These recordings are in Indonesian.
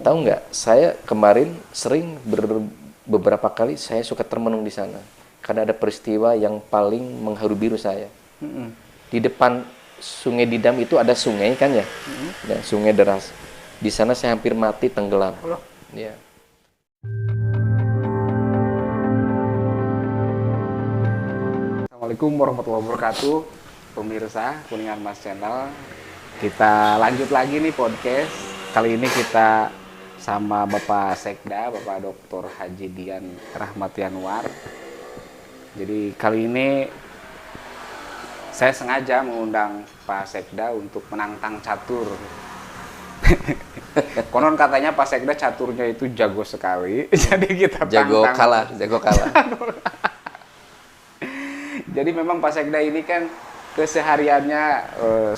tahu nggak, saya kemarin sering beberapa kali saya suka termenung di sana karena ada peristiwa yang paling mengharu biru saya. Di depan Sungai Didam itu ada sungai kan ya, dan sungai deras. Di sana saya hampir mati tenggelam. Ya. Assalamualaikum warahmatullahi wabarakatuh, pemirsa Kuningan Mas Channel. Kita lanjut lagi nih podcast. Kali ini kita sama Bapak Sekda, Bapak Dr. Haji Dian Rahmat Yanuar. Jadi kali ini saya sengaja mengundang Pak Sekda untuk menantang catur. Konon katanya Pak Sekda caturnya itu jago sekali. Jadi kita Jago tantang. kalah. Jadi memang Pak Sekda ini kan kesehariannya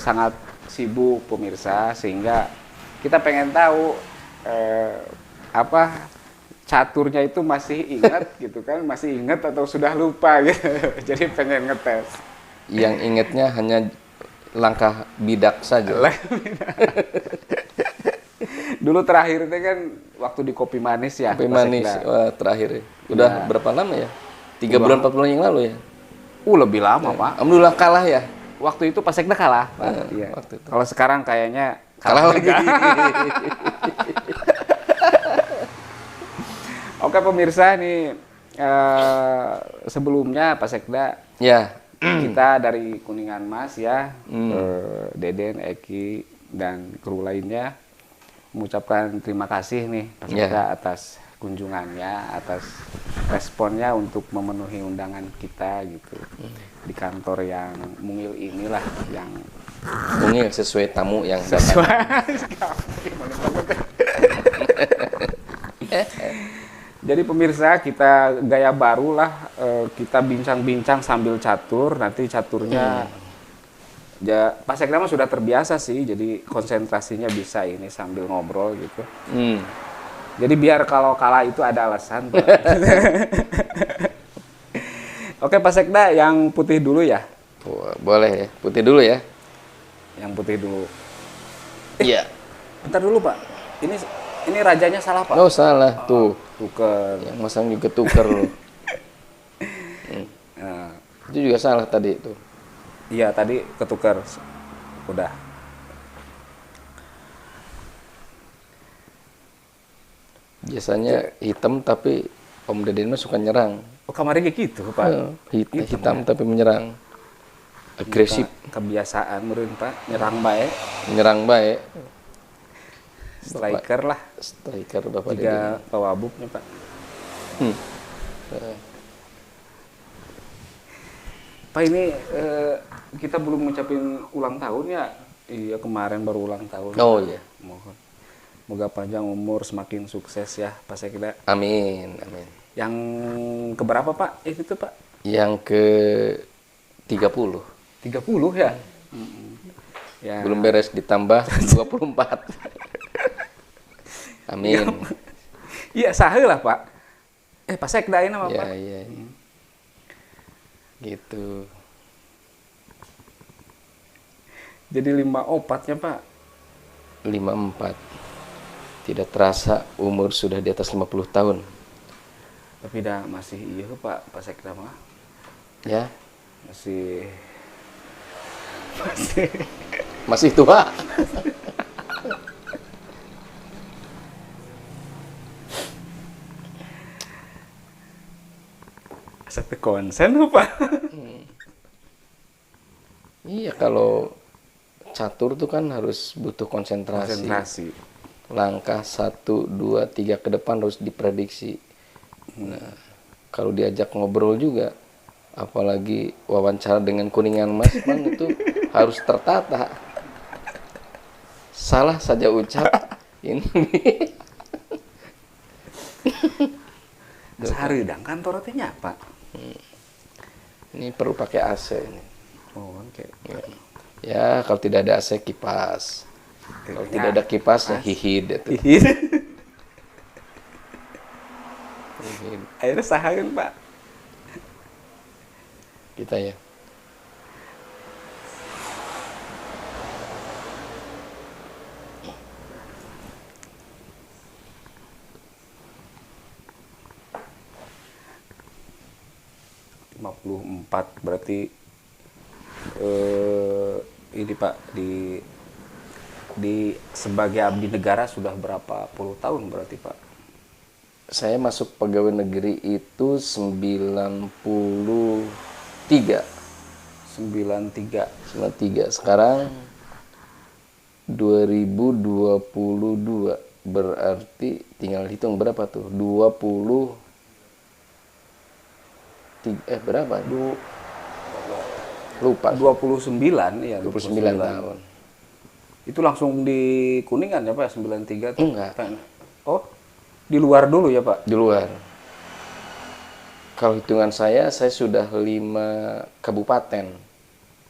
sangat sibuk pemirsa, sehingga kita pengen tahu apa caturnya itu masih ingat gitu kan, masih ingat atau sudah lupa gitu. Jadi pengen ngetes. Yang ingatnya hanya langkah bidak saja. Dulu terakhir itu kan waktu di Kopi Manis ya. Kopi Pak Manis, Sekda. wah, terakhir. Udah berapa lama ya? 3 bulan 4 bulan yang lalu ya? Lebih lama Pak. Alhamdulillah kalah ya. Waktu itu Pak Sekda kalah Pak. Iya. Waktu itu. Kalau sekarang kayaknya Kalah lagi. Oke pemirsa, nih sebelumnya Pak Sekda, Ya. kita dari Kuningan Mas ya, Deden, Eki, dan kru lainnya mengucapkan terima kasih nih Pak Sekda atas kunjungannya, atas responnya untuk memenuhi undangan kita gitu di kantor yang mungil inilah, yang Mungkin sesuai tamu yang datang. Jadi pemirsa, kita gaya baru lah, kita bincang-bincang sambil catur. Nanti caturnya Pak Sekda mah sudah terbiasa sih, jadi konsentrasinya bisa ini sambil ngobrol gitu. Jadi biar kalau kalah itu ada alasan Pak. Oke Pak Sekda, yang putih dulu ya. Boleh ya, putih dulu ya. Yang putih dulu. Iya. Bentar dulu Pak, ini rajanya salah Pak. Oh salah, tuh. Tuker. Yang masang juga tuker loh. Nah, Itu juga salah tadi tuh. iya tadi ketuker. Udah. Biasanya hitam tapi Om Deden mah suka nyerang. Oh kamarnya kayak gitu Pak. Hitam tapi menyerang. Agresif, Kebiasaan meureun Pak, nyerang bae. menyerang baik. Striker lah. Striker Bapak Deden. Tiga pawabuknya Pak. Pak ini kita belum ngucapin ulang tahun ya. Iya kemarin baru ulang tahun. Oh iya. Mohon. Moga panjang umur, semakin sukses ya Pak Sekda. Amin. Yang keberapa Pak? Itu Pak? Yang ke 30. 30 ya? Ya. Belum beres ditambah 24. Amin. Iya sahe lah Pak. Pak Sekda ini apa Pak? Iya. Gitu. Jadi 54-nya Pak. 54. Tidak terasa umur sudah di atas 50 tahun. Tapi dah masih iya Pak Sekda mah. Ya, masih tua. Satu konsen Pak. Iya, kalau catur tuh kan harus butuh konsentrasi. Langkah 1, 2, 3 ke depan harus diprediksi. Nah, kalau diajak ngobrol juga, apalagi wawancara dengan Kuningan Mas, Bang, itu harus tertata. Salah saja ucap ini. Sareudang kantor teh nya Pak. Ini perlu pakai AC ini. Oh, oke. Ya, kalau tidak ada AC kipas. Kalau tidak ada kipas ya hihid itu. Akhirnya sahareun Pak. Kita ya. 54 berarti ini Pak di sebagai abdi negara sudah berapa puluh tahun berarti Pak? Saya masuk pegawai negeri itu 93. 93. Sekarang 2022. Berarti tinggal hitung berapa tuh? 23 berapa? Lupa. 29 ya. 29 tahun. Itu langsung di Kuningan ya Pak 93 tuh? Enggak. Oh, di luar dulu ya Pak? Di luar. Kalau hitungan saya sudah 5 kabupaten.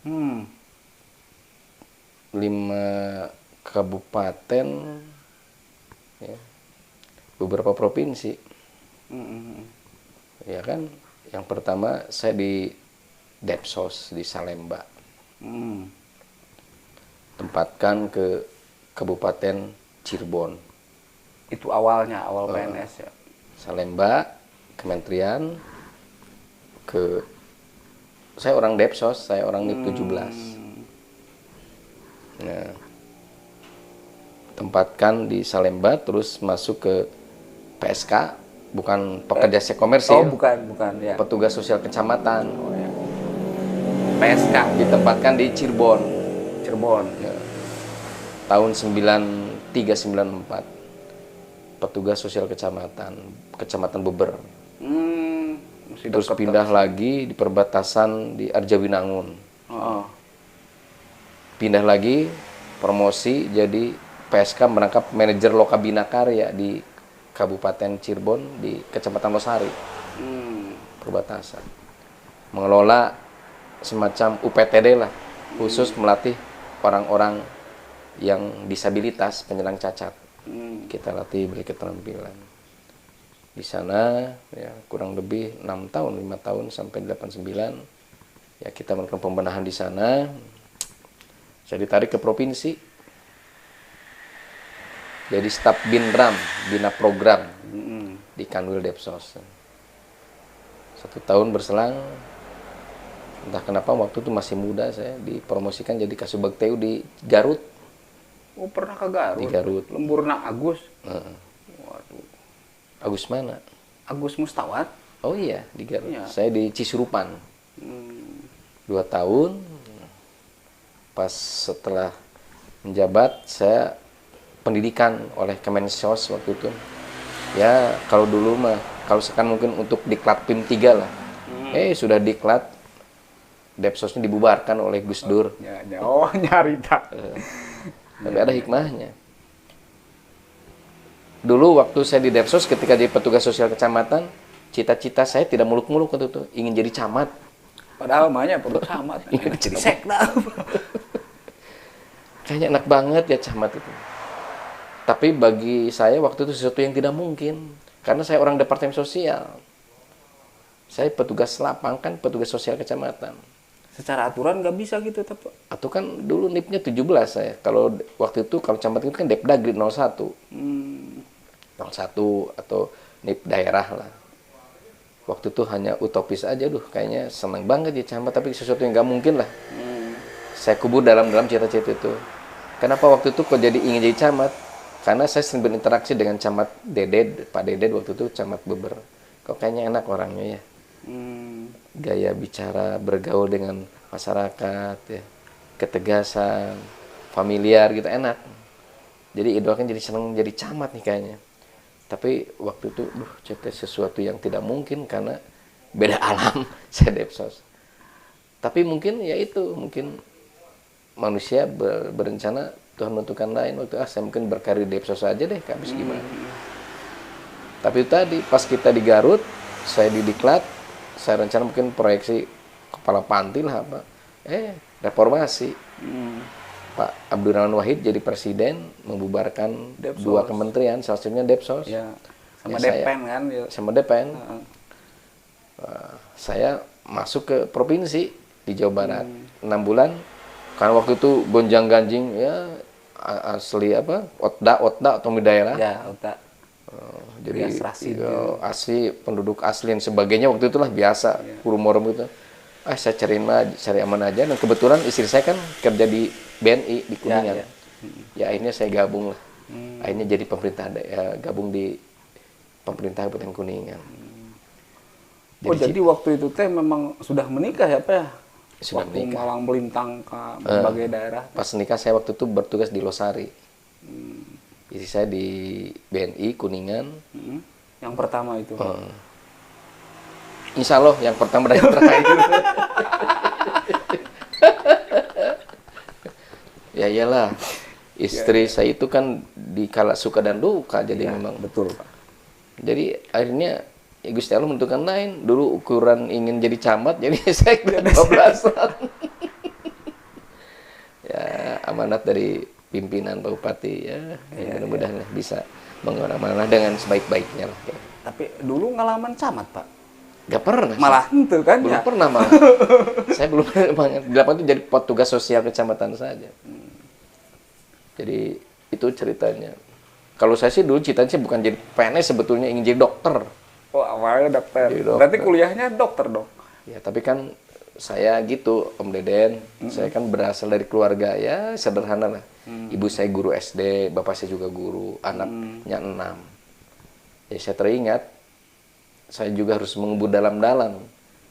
5 kabupaten, ya, beberapa provinsi. Ya kan, yang pertama saya di Depsos di Salemba. Tempatkan ke Kabupaten Cirebon. Itu awal PNS ya? Salemba, kementerian, saya orang Depsos, saya orang NIP 17. Nah, tempatkan di Salemba, terus masuk ke PSK, bukan pekerja seks komersil. Oh, bukan ya. Petugas sosial kecamatan. Oh, ya. PSK ditempatkan di Cirebon. Ya. Tahun 93-94. Petugas sosial Kecamatan Beber. Terus pindah lagi di perbatasan di Arjawinangun. Pindah lagi, promosi jadi PSK merangkap manajer Lokabina Karya di Kabupaten Cirebon di Kecamatan Losari. Perbatasan. Mengelola semacam UPTD lah, khusus melatih orang-orang yang disabilitas, penyandang cacat. Kita latih, beri keterampilan. Di sana ya kurang lebih 6 tahun, 5 tahun sampai 89. Ya kita melakukan pembenahan di sana. Saya ditarik ke provinsi. Jadi staf Binram, Bina Program di Kanwil Depsos. 1 tahun berselang, entah kenapa waktu itu masih muda, saya dipromosikan jadi Kasubag TU di Garut. Oh, pernah ke Garut? Di Garut. Lemburna Agus? Waduh. Agus mana? Agus Mustawat? Oh iya, di Garut. Ya. Saya di Cisurupan. 2 tahun. Pas setelah menjabat, saya pendidikan oleh Kemensos waktu itu. Ya, kalau dulu mah, kalau sekarang mungkin untuk diklat PIM 3 lah. Sudah diklat, Depsosnya dibubarkan oleh Gus Dur. Oh, nyari tak. Tapi ada hikmahnya. Dulu waktu saya di Depsos ketika jadi petugas sosial kecamatan, cita-cita saya tidak muluk-muluk waktu itu, ingin jadi camat. Padahal mahnya perlu camat, ingin jadi sekda. Kayaknya enak banget ya camat itu. Tapi bagi saya waktu itu sesuatu yang tidak mungkin, karena saya orang departemen sosial. Saya petugas lapang kan, petugas sosial kecamatan. Secara aturan nggak bisa gitu, tapi atau kan dulu NIP-nya 17 saya. Kalau waktu itu kalau camat itu kan Depdagri 01. 01 atau NIP daerah lah. Waktu itu hanya utopis aja, kayaknya senang banget ya camat, tapi sesuatu yang nggak mungkin lah. Saya kubur dalam cita-cita itu. Kenapa waktu itu kok jadi ingin jadi camat? Karena saya sering berinteraksi dengan camat Deded, Pak Deded waktu itu camat Beber. Kok kayaknya enak orangnya ya. Gaya bicara, bergaul dengan masyarakat, ya, ketegasan, familiar gitu, enak. Jadi idol kan jadi seneng jadi camat nih kayaknya. Tapi waktu itu, jadi sesuatu yang tidak mungkin karena beda alam saya Depsos. Tapi mungkin ya itu, mungkin manusia berencana Tuhan menentukan lain. Waktu saya mungkin berkarir di Depsos aja deh, habis gimana. Tapi itu tadi, pas kita di Garut, saya di Diklat, saya rencana mungkin proyeksi kepala panti lah apa. Reformasi. Pak Abdurrahman Wahid jadi presiden, membubarkan Depsos. 2 kementerian, salah satunya Depsos. Ya, sama ya Depen kan? Ya. Sama Depen. Saya masuk ke provinsi di Jawa Barat. 6 bulan. Karena waktu itu gonjang-ganjing ya asli apa? Otda atau daerah. Ya, Otda. Jadi asli penduduk asli dan sebagainya waktu itulah biasa urung-urung gitu. Saya cari aman aja, dan kebetulan istri saya kan kerja di BNI di Kuningan. Ya akhirnya saya gabung lah. Akhirnya jadi pemerintah gabung di pemerintah Kabupaten Kuningan. Jadi waktu itu teh memang sudah menikah ya Pak ya? Sudah waktu menikah. malang melintang ke berbagai daerah. Pas nikah saya waktu itu bertugas di Losari. Istri saya di BNI Kuningan. Yang pertama itu. Insya Allah yang pertama dan yang terakhir. Ya iyalah, istri saya itu kan di kala suka dan duka, jadi memang betul Pak. Jadi akhirnya Gusti Allah menentukan lain. Dulu ukuran ingin jadi camat, jadi saya 12-an. Ya amanat dari pimpinan Pak Bupati ya, mudah-mudahan bisa mengamanah dengan sebaik-baiknya lah. Ya. Tapi dulu ngalaman camat Pak? Gak pernah. Malah itu kan belum ya? Pernah malah. Saya belum pernah. Delapan itu jadi petugas sosial kecamatan saja. Jadi itu ceritanya. Kalau saya sih dulu cita-cita bukan jadi PNS, sebetulnya ingin jadi dokter. Oh awalnya dokter. Berarti kuliahnya dokter dong? Ya tapi kan saya gitu Om Deden. Saya kan berasal dari keluarga ya sederhana lah. Ibu saya guru SD, bapak saya juga guru, anaknya 6. Ya saya teringat. Saya juga harus mengubur dalam-dalam.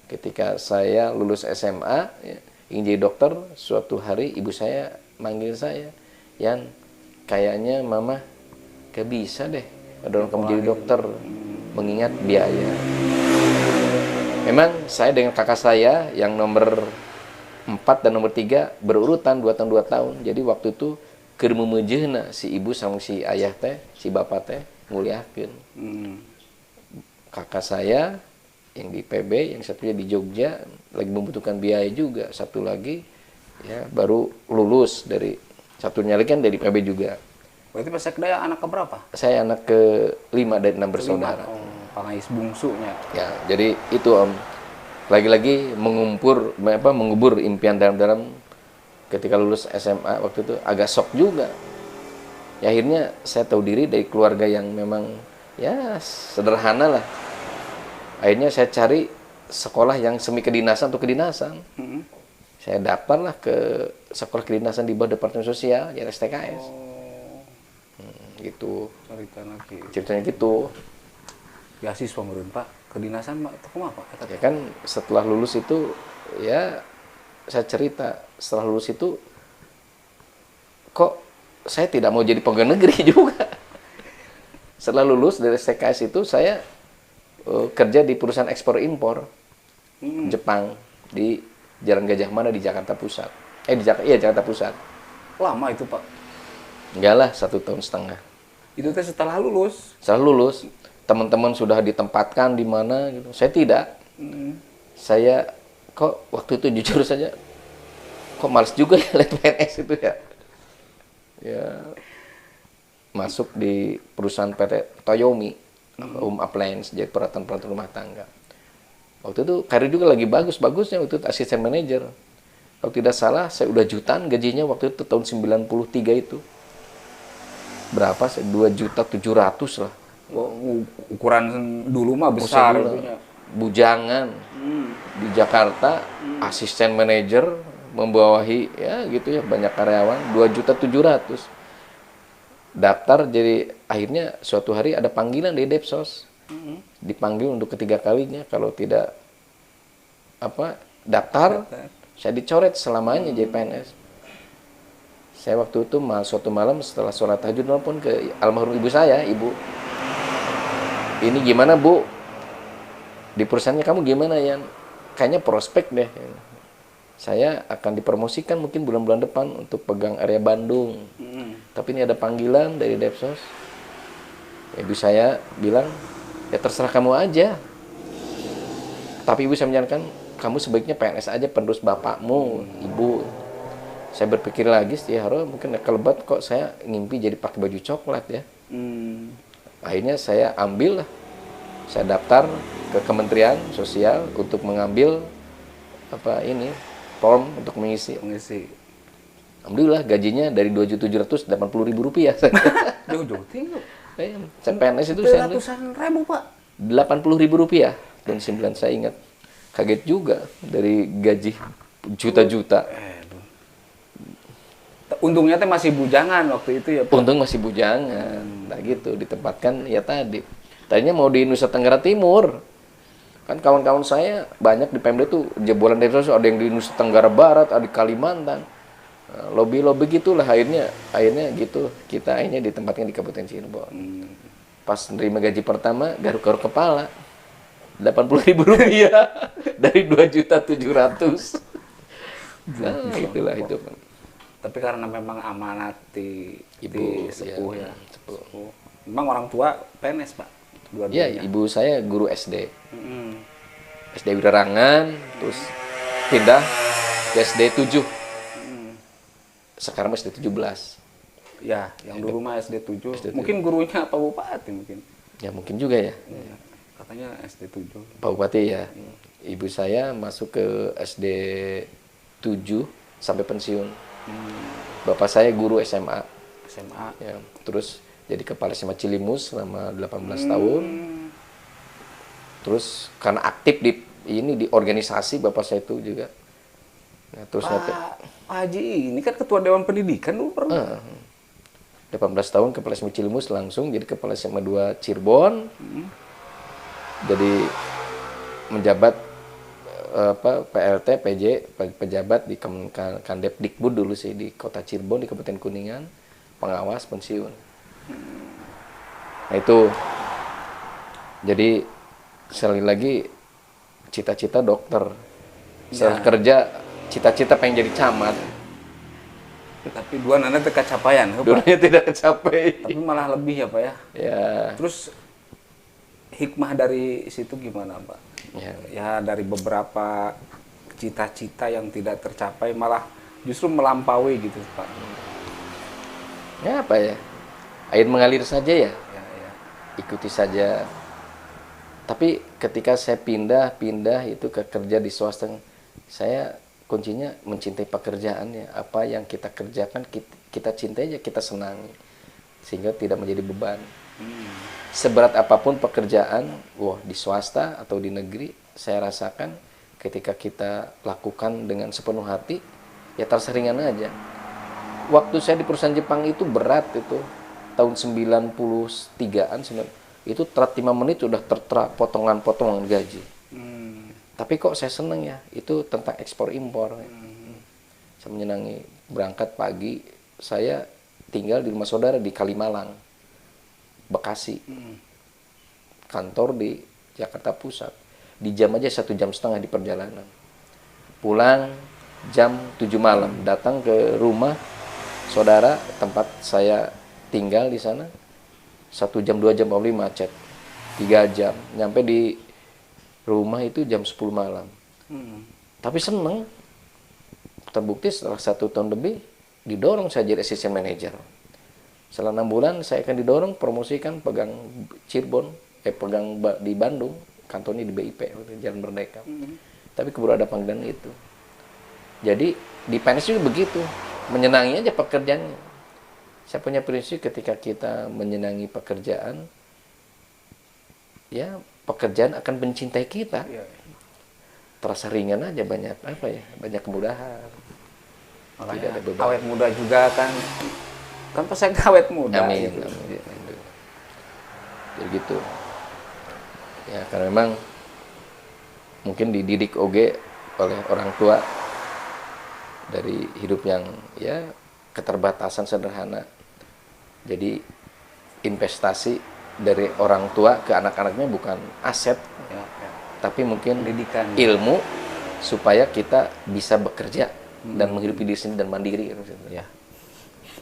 Ketika saya lulus SMA, ya, ingin jadi dokter, suatu hari ibu saya manggil saya, Yan, kayaknya mama gak bisa deh mendorong kamu jadi dokter, mengingat biaya. Memang saya dengan kakak saya yang nomor 4 dan nomor 3 berurutan 2 tahun 2 tahun. Jadi waktu itu keur memeujeuna si ibu sama si ayah teh, si bapak teh nguliahkeun. Kakak saya yang di PB, yang satunya di Jogja lagi membutuhkan biaya juga, satu lagi ya baru lulus dari satunya lagi kan dari PB juga. Berarti Pak Sekda anak keberapa? Saya anak ke-5 dari 6 bersaudara. Pangais bungsunya. Ya, jadi itu Om. Lagi-lagi mengubur impian dalam ketika lulus SMA waktu itu agak shock juga. Ya akhirnya saya tahu diri dari keluarga yang memang ya sederhana lah. Akhirnya saya cari sekolah yang semi kedinasan atau kedinasan. Saya daftarlah ke sekolah kedinasan di bawah Departemen Sosial, ya STKS. Gitu. Ceritanya gitu. Beasiswa meureun Pak. Kedinasan itu kumaha Pak? Ya kan setelah lulus itu ya saya cerita, setelah lulus itu kok saya tidak mau jadi pegawai negeri juga. Setelah lulus dari STKS itu saya kerja di perusahaan ekspor impor Jepang di Jalan Gajah Mada di Jakarta Pusat. Jakarta Pusat. Lama itu Pak? Enggak lah, 1,5 tahun. Itu teh setelah lulus? Setelah lulus, teman-teman sudah ditempatkan di mana gitu. Saya tidak. Saya kok waktu itu jujur saja, kok males juga ya lihat PNS itu ya. Ya masuk di perusahaan PT Toyomi. Home appliance, jadi peralatan-peralatan rumah tangga. Waktu itu karir juga lagi bagus-bagusnya, waktu itu asisten manajer. Kalau tidak salah, saya udah jutaan gajinya waktu itu tahun 93 itu. Berapa? 2.700.000 lah. Ukuran dulu mah besar itunya. Bujangan. Di Jakarta, asisten manajer, membawahi, ya gitu ya, banyak karyawan, 2.700.000. Daftar, jadi akhirnya suatu hari ada panggilan di Depsos. Dipanggil untuk ketiga kalinya, kalau tidak daftar, saya dicoret selamanya jadi PNS. Saya waktu itu suatu malam setelah sholat tahajud nelpon ke almarhum ibu saya, ibu, ini gimana Bu? Di perusahaannya kamu gimana ya? Kayaknya prospek deh. Saya akan dipromosikan mungkin bulan-bulan depan untuk pegang area Bandung. Tapi ini ada panggilan dari Depsos. Ibu saya bilang, ya terserah kamu aja. Tapi ibu saya menyarankan, kamu sebaiknya PNS aja penerus bapakmu, ibu. Saya berpikir lagi, ya mungkin kelebat kok saya ngimpi jadi pakai baju coklat ya. Akhirnya saya ambil lah. Saya daftar ke Kementerian Sosial untuk mengambil form untuk mengisi. Alhamdulillah gajinya dari 2.780.000 rupiah. Jauh-jauh tinggal. CPNS itu ratusan ribu Pak. 80.000 rupiah tahun 9 saya ingat. Kaget juga dari gaji juta-juta. Untungnya teh masih bujangan waktu itu ya Pak. Untung masih bujangan. Nah gitu ditempatkan ya tadi. Tadinya mau di Nusa Tenggara Timur. Kan kawan-kawan saya banyak di Pemda tuh jebolan dari ada yang di Nusa Tenggara Barat, ada di Kalimantan. Nah, lobby-lobby gitulah akhirnya gitu kita akhirnya ditempatkan di Kabupaten Cirebon. Pas nerima gaji pertama garuk-garuk kepala 80.000 rupiah dari 2.700.000. Nah itulah itu. Tapi karena memang amanat di Ibu sepuh ya. Sepuh. Memang orang tua PNS Pak. Ya, ibu saya guru SD. SD Wirarangan, terus pindah ke SD 7. Sekarang SD 17. Ya, yang dulu mah SD 7. Mungkin gurunya Pak Bupati mungkin. Ya, mungkin juga ya. Katanya SD 7. Pak Bupati ya. Ibu saya masuk ke SD 7 sampai pensiun. Bapak saya guru SMA. Ya, terus jadi kepala SMA Cilimus selama 18 tahun. Terus karena aktif di organisasi bapak saya itu juga. Nah, terus Pak Haji ini kan ketua Dewan Pendidikan dulu pernah. 18 tahun kepala SMA Cilimus langsung jadi kepala SMA 2 Cirebon. Jadi menjabat PLT, PJ, pejabat di Kandepdikbud dulu sih di Kota Cirebon di Kabupaten Kuningan, pengawas pensiun. Nah itu, jadi sekali lagi cita-cita dokter, setelah kerja cita-cita pengen jadi camat. Tapi dua nana teka capaian, dua-duanya tidak kecapai. Tapi malah lebih ya Pak ya. Ya. Terus hikmah dari situ gimana Pak? Ya dari beberapa cita-cita yang tidak tercapai malah justru melampaui gitu Pak. Ya apa ya? Air mengalir saja ya. Ikuti saja. Tapi ketika saya pindah itu ke kerja di swasta, saya kuncinya mencintai pekerjaannya. Apa yang kita kerjakan kita cintai aja, kita senangi, sehingga tidak menjadi beban. Seberat apapun pekerjaan, di swasta atau di negeri, saya rasakan ketika kita lakukan dengan sepenuh hati, ya terasa ringan aja. Waktu saya di perusahaan Jepang itu berat itu, tahun 93-an, itu telat 5 menit sudah tertera potongan-potongan gaji. Tapi kok saya seneng ya, itu tentang ekspor impor. Saya menyenangi, berangkat pagi, saya tinggal di rumah saudara di Kalimalang, Bekasi. Kantor di Jakarta Pusat. Di jam aja 1,5 jam di perjalanan. Pulang jam 7 malam, datang ke rumah saudara tempat saya tinggal di sana. 1 jam 2 jam paling macet. 3 jam nyampe di rumah itu jam 10 malam. Tapi seneng. Terbukti setelah 1 tahun lebih didorong saya jadi assistant manager. Setelah 6 bulan saya akan didorong promosikan pegang Cirebon, pegang di Bandung, kantornya di BIP Jalan Merdeka. Tapi keburu ada panggilan itu. Jadi di PNS juga begitu, menyenangi aja pekerjaannya. Saya punya prinsip ketika kita menyenangi pekerjaan, ya pekerjaan akan mencintai kita. Terasa ringan aja, banyak banyak kemudahan. Makanya awet muda juga kan pas saya awet muda. Amin. Jadi gitu. Ya karena memang mungkin dididik oleh orang tua dari hidup yang ya keterbatasan sederhana. Jadi investasi dari orang tua ke anak-anaknya bukan aset, tapi mungkin pendidikan, ilmu supaya kita bisa bekerja dan menghidupi diri sendiri dan mandiri. Ya.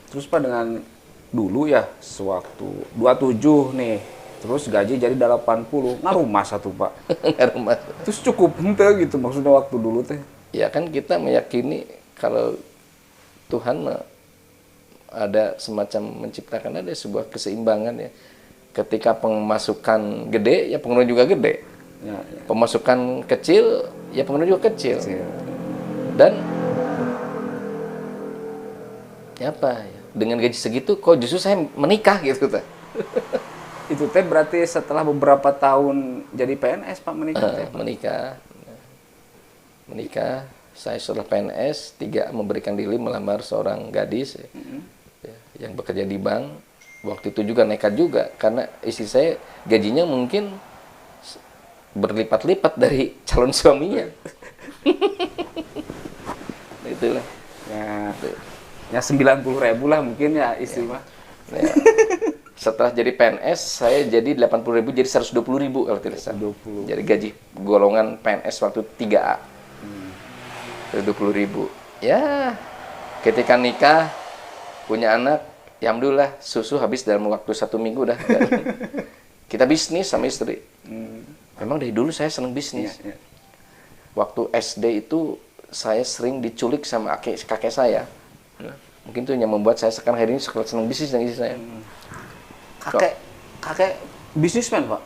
Terus Pak dengan dulu ya sewaktu 27 nih, terus gaji jadi 80, ngarumah satu Pak. Ngarumah. Terus cukup hente gitu maksudnya waktu dulu teh. Ya kan kita meyakini kalau Tuhan ada semacam menciptakan ada sebuah keseimbangan ya. Ketika pemasukan gede, ya pengeluaran juga gede. Ya. Pemasukan kecil, ya pengeluaran juga kecil. Dan ya apa ya? Dengan gaji segitu, kok justru saya menikah gitu, Itu teh berarti setelah beberapa tahun jadi PNS Pak menikah teh? Menikah. Saya setelah PNS 3 memberikan diri melamar seorang gadis yang bekerja di bank. Waktu itu juga nekat juga karena istri saya gajinya mungkin berlipat-lipat dari calon suaminya. Itulah. Ya 90.000 lah mungkin ya istri mah. Ya. Setelah jadi PNS saya jadi 80.000 jadi 120.000 kalau tidak salah. 20. Jadi gaji golongan PNS waktu 3A. 120.000. Ya, ketika nikah punya anak, ya alhamdulillah susu habis dalam waktu 1 minggu udah. Kita bisnis sama istri. Memang dari dulu saya senang bisnis. Ya. Waktu SD itu saya sering diculik sama kakek saya. Mungkin itu yang membuat saya sekarang hari ini senang bisnis dengan istri saya. Kakek bisnismen Pak?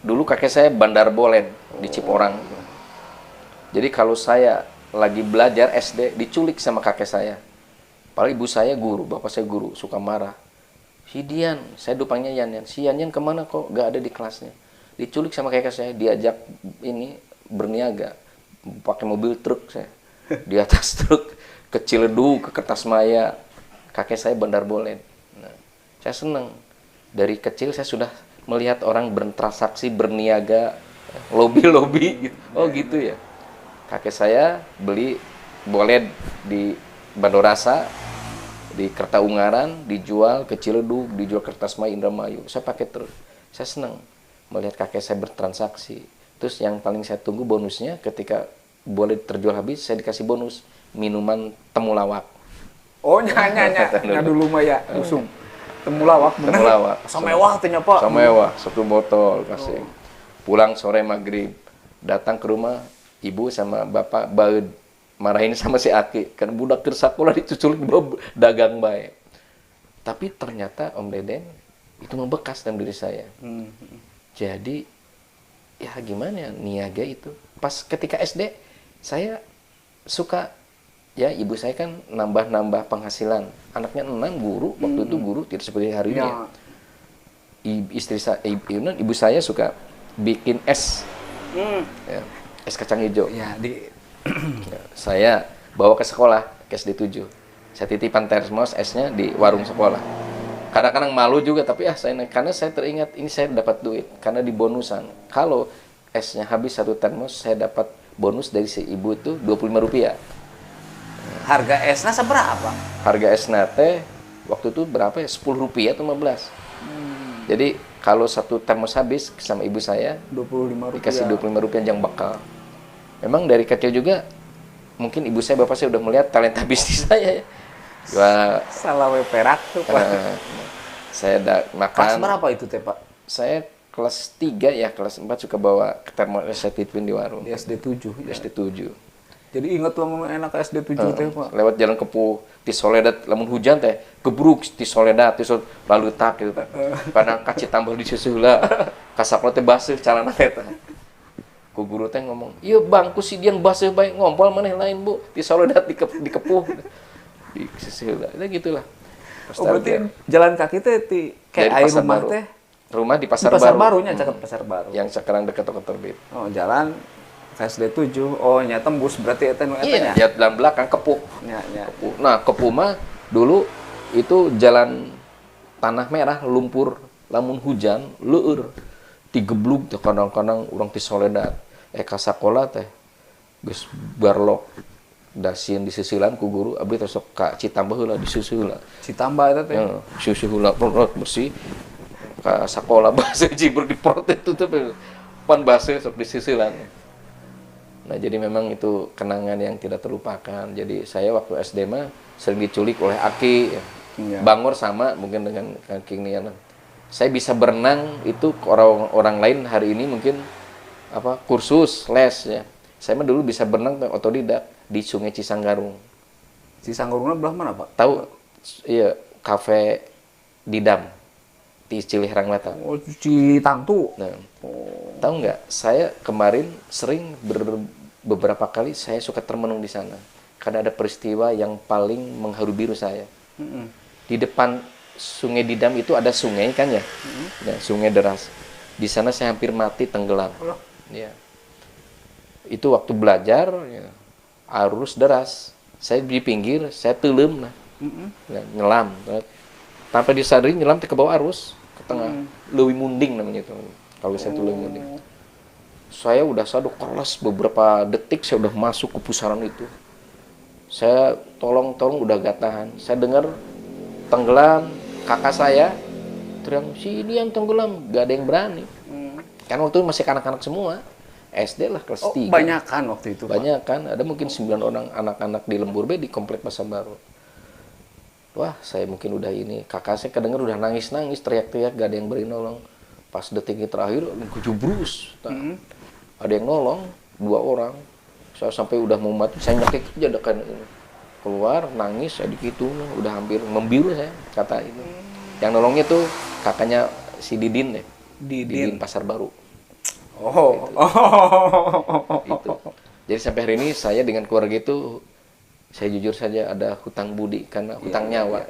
Dulu kakek saya bandar bolen di Ciporang. Jadi kalau saya lagi belajar SD diculik sama kakek saya. Padahal ibu saya guru, bapak saya guru, suka marah. Si Dian, saya dupangnya Yan. Si Yan kemana kok gak ada di kelasnya? Diculik sama kakek saya, diajak ini berniaga. Pakai mobil truk saya. Di atas truk ke Ciledug, ke Kertasmaya. Kakek saya bandar bolen. Nah, saya senang. Dari kecil saya sudah melihat orang bertransaksi, berniaga, lobby gitu. Oh gitu ya. Kakek saya beli bolen di Bandorasa, di Kertaungaran, dijual ke Ciledug, dijual ke Kertasmaya, Indramayu. Saya pakai terus. Saya senang melihat kakek saya bertransaksi. Terus yang paling saya tunggu bonusnya ketika boleh terjual habis, saya dikasih bonus minuman temulawak. Oh nyanya dulu mah ya, usung. Temulawak bener. Temulawak. Samewah teh nya Pak. Samewah, 1 botol kasih. Pulang sore maghrib, datang ke rumah ibu sama bapak baud marahin sama si Aki kan budak keur sakola dicuculik dagang bae. Tapi ternyata Om Deden itu membekas dalam diri saya. Jadi ya gimana ya, niaga itu. Pas ketika SD saya suka ya, ibu saya kan nambah penghasilan. Anaknya 6 guru, waktu itu guru tidak seperti hari ini. Ya. Ibu saya suka bikin es. Ya, es kacang hijau. Ya, saya bawa ke sekolah, ke SD 7. Saya titipan termos esnya di warung sekolah. Kadang-kadang malu juga, tapi karena saya teringat ini saya dapat duit karena di bonusan. Kalau esnya habis 1 termos, saya dapat bonus dari si ibu itu Rp25. Harga esnya seberapa? Harga esnya teh waktu itu berapa ya? Rp10 atau 15. Jadi kalau 1 termos habis sama ibu saya Rp25. Dikasih Rp25 yang bakal. Memang dari kecil juga mungkin ibu saya bapak saya udah melihat talenta bisnis saya ya. Salah we perak tuh Pak. Saya makan. Kelas berapa itu teh Pak? Saya kelas 3 ya, kelas 4 suka bawa termos saya titipin di warung. Di SD 7. Ya. SD 7. Jadi ingat lamun enak SD 7 teh Pak. Lewat jalan Kepuh di Soledad lamun hujan teh gebruk di Soledad lalu tak gitu. Kadang kaci tambah di susu heula. Kasapna teh baseuh calana teh. Ku guru teh ngomong, "Ieu bangku si Dian baseuh bae ngompol maneh lain, Bu. Di Soledad di Kepuh." Di susu heula. Itu gitulah. Oh, berarti jalan kaki teh kayak air rumah baru. Teh. Rumah di Pasar Baru. Pasar Barunya, cakep Pasar Baru. Yang sekarang dekat toko Terbit. Oh, jalan SD 7. Oh, nya tembus berarti eta nu eta nya. Iya, jalan belakang Kepuh. Nya. Kepuh. Nah, Kepuh mah dulu itu jalan tanah merah, lumpur, lamun hujan, leueur. Digeblug teh kadang-kadang urang ti Soledad. Ka sakola teh geus barlok. Dasieun di sisilan ku guru abdi teh sok ka Citambah heula di susu heula. Citambah eta teh. Ya, susu heula bersih. Ka sakola bahasa jibruk di protes itu teh pan bahasa sok di sisilan. Nah, jadi memang itu kenangan yang tidak terlupakan. Jadi saya waktu SD mah sering diculik oleh Aki. Ya. Bangor sama mungkin dengan King Niana. Saya bisa berenang itu orang lain hari ini mungkin kursus les ya. Saya mah dulu bisa berenang otodidak di Sungai Cisanggarung. Cisanggarungnya belah mana, Pak? Tahu? Iya, kafe Didam di Cilihirang Wetan. Oh, Citangtu. Nah, tahu nggak? Saya kemarin sering beberapa kali saya suka termenung di sana karena ada peristiwa yang paling mengharu biru saya. Di depan Sungai Didam itu ada sungai kan ya, ya sungai deras. Di sana saya hampir mati tenggelam. Ya. Itu waktu belajar, ya, arus deras. Saya di pinggir, saya teuleum nah, ya, nyelam. Tanpa disadari nyelam ke bawah arus, ke tengah. Leuwih munding namanya itu. Kalau saya tuh leuwih munding. Saya udah sadar keras beberapa detik saya udah masuk ke pusaran itu. Saya tolong udah gak tahan. Saya dengar tenggelam, kakak saya teriak, si ini yang tenggelam, gak ada yang berani. Kan waktu itu masih anak-anak semua, SD lah kelas 3. Banyak kan waktu itu? Banyak kan, ada mungkin 9 orang anak-anak di Lembur B di Komplek Pasar Baru. Wah, saya mungkin udah ini. Kakak saya kedenger udah nangis-nangis, teriak-teriak, gak ada yang berani nolong. Pas detiknya terakhir, kejubrus. Ada yang nolong, 2 orang. Saya sampai udah mau mati, saya nyakit aja dekan ini. Keluar, nangis, saya gitu, udah hampir membiru saya, kata itu. Yang nolongnya tuh kakaknya si Didin ya, Didin Pasar Baru. Itu. Jadi sampai hari ini saya dengan keluarga itu, saya jujur saja ada hutang budi karena hutang nyawa.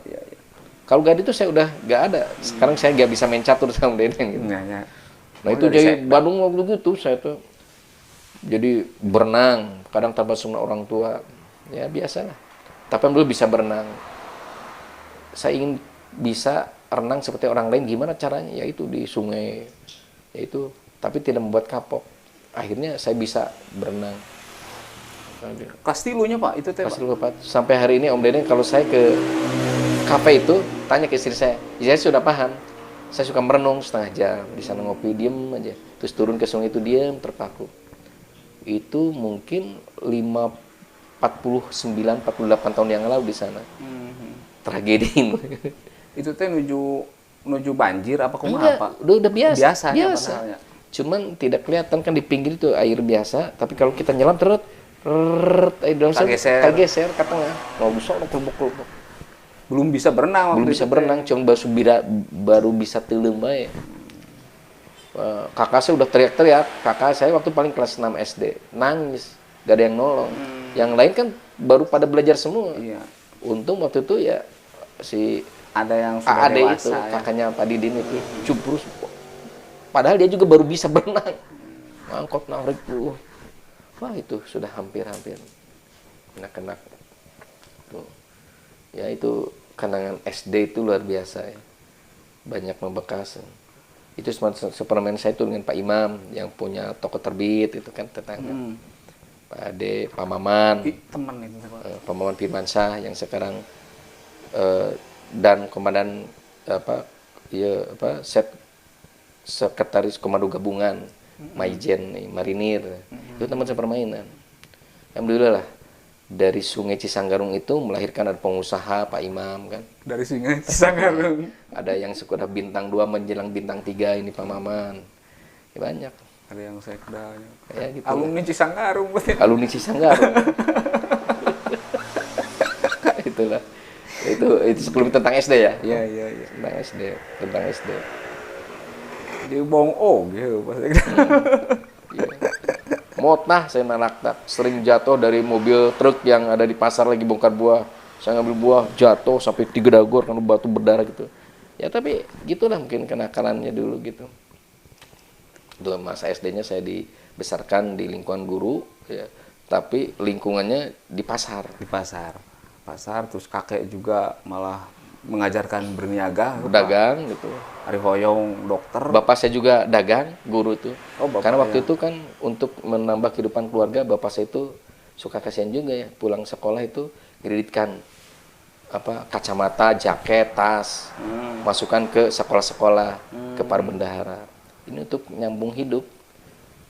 Kalau gak itu saya udah gak ada. Sekarang saya gak bisa main catur sama Deden gitu. Nah itu jadi Bandung waktu itu saya tuh jadi berenang, kadang tanpa sama orang tua, ya biasalah. Tapi dulu bisa berenang. Saya ingin bisa renang seperti orang lain, gimana caranya? Yaitu di sungai, yaitu, tapi tidak membuat kapok. Akhirnya saya bisa berenang. Kastilunya Pak, itu teh Pak. Sampai hari ini Om Deden kalau saya ke kafe itu, tanya ke istri saya sudah paham. Saya suka merenung setengah jam, di sana ngopi, diem aja. Terus turun ke sungai itu diem, terpaku. Itu mungkin 49-48 tahun yang lalu di sana. Tragedi. Itu teh nuju banjir apa kumaha Pak? Udah biasa. Biasa. Cuman tidak kelihatan kan di pinggir itu air biasa, tapi kalau kita nyelam terus kageser ke tengah. Mau busuk kelubuk-kelubuk. Belum bisa berenang waktu itu. Cuma baru bisa teuleum bae. Kakak saya udah teriak-teriak. Kakak saya waktu paling kelas 6 SD, nangis, gak ada yang nolong. Yang lain kan baru pada belajar semua. Iya. Untung waktu itu ya si ada yang sudah Ade dewasa, itu, kakaknya Pak Didin itu, cubrus. Padahal dia juga baru bisa berenang. Angkot narik dulu. Wah itu sudah hampir-hampir kena. Tuh. Ya itu kenangan SD itu luar biasa ya. Banyak membekas. Itu sepermain saya itu dengan Pak Imam yang punya toko terbit itu kan tetangga. Pak Ade, Pak Maman. Teman itu. Pak Maman Firmansyah yang sekarang dan komandan sekretaris komando gabungan Maijen Marinir. Itu teman sepermainan. Alhamdulillah lah. Dari Sungai Cisanggarung itu melahirkan ada pengusaha Pak Imam kan. Dari Sungai Cisanggarung. Ada yang sekolah bintang 2 menjelang bintang 3 ini Pak Maman. Ya, banyak. Ada yang sekda. Ya, gitu alumni Cisanggarung. Alumni Cisanggarung. Itulah. Itu sebelum tentang SD ya? Iya. Tentang SD. Dia bohong gitu pas Motnah saya nalaktak, sering jatuh dari mobil truk yang ada di pasar lagi bongkar buah. Saya ngambil buah, jatuh sampai 3 dagor karena batu berdarah gitu. Ya tapi gitulah mungkin kenakalannya dulu gitu. Dulu masa SD-nya saya dibesarkan di lingkungan guru, ya. Tapi lingkungannya di pasar. Di pasar, terus kakek juga malah mengajarkan berniaga, berdagang gitu. Ari Hoyong dokter. Bapak saya juga dagang, guru tuh. Karena waktu ya. itu kan untuk menambah kehidupan keluarga, bapak saya itu suka kasihan juga ya, pulang sekolah itu kreditkan kacamata, jaket, tas, masukkan ke sekolah-sekolah, ke para bendahara. Ini untuk nyambung hidup.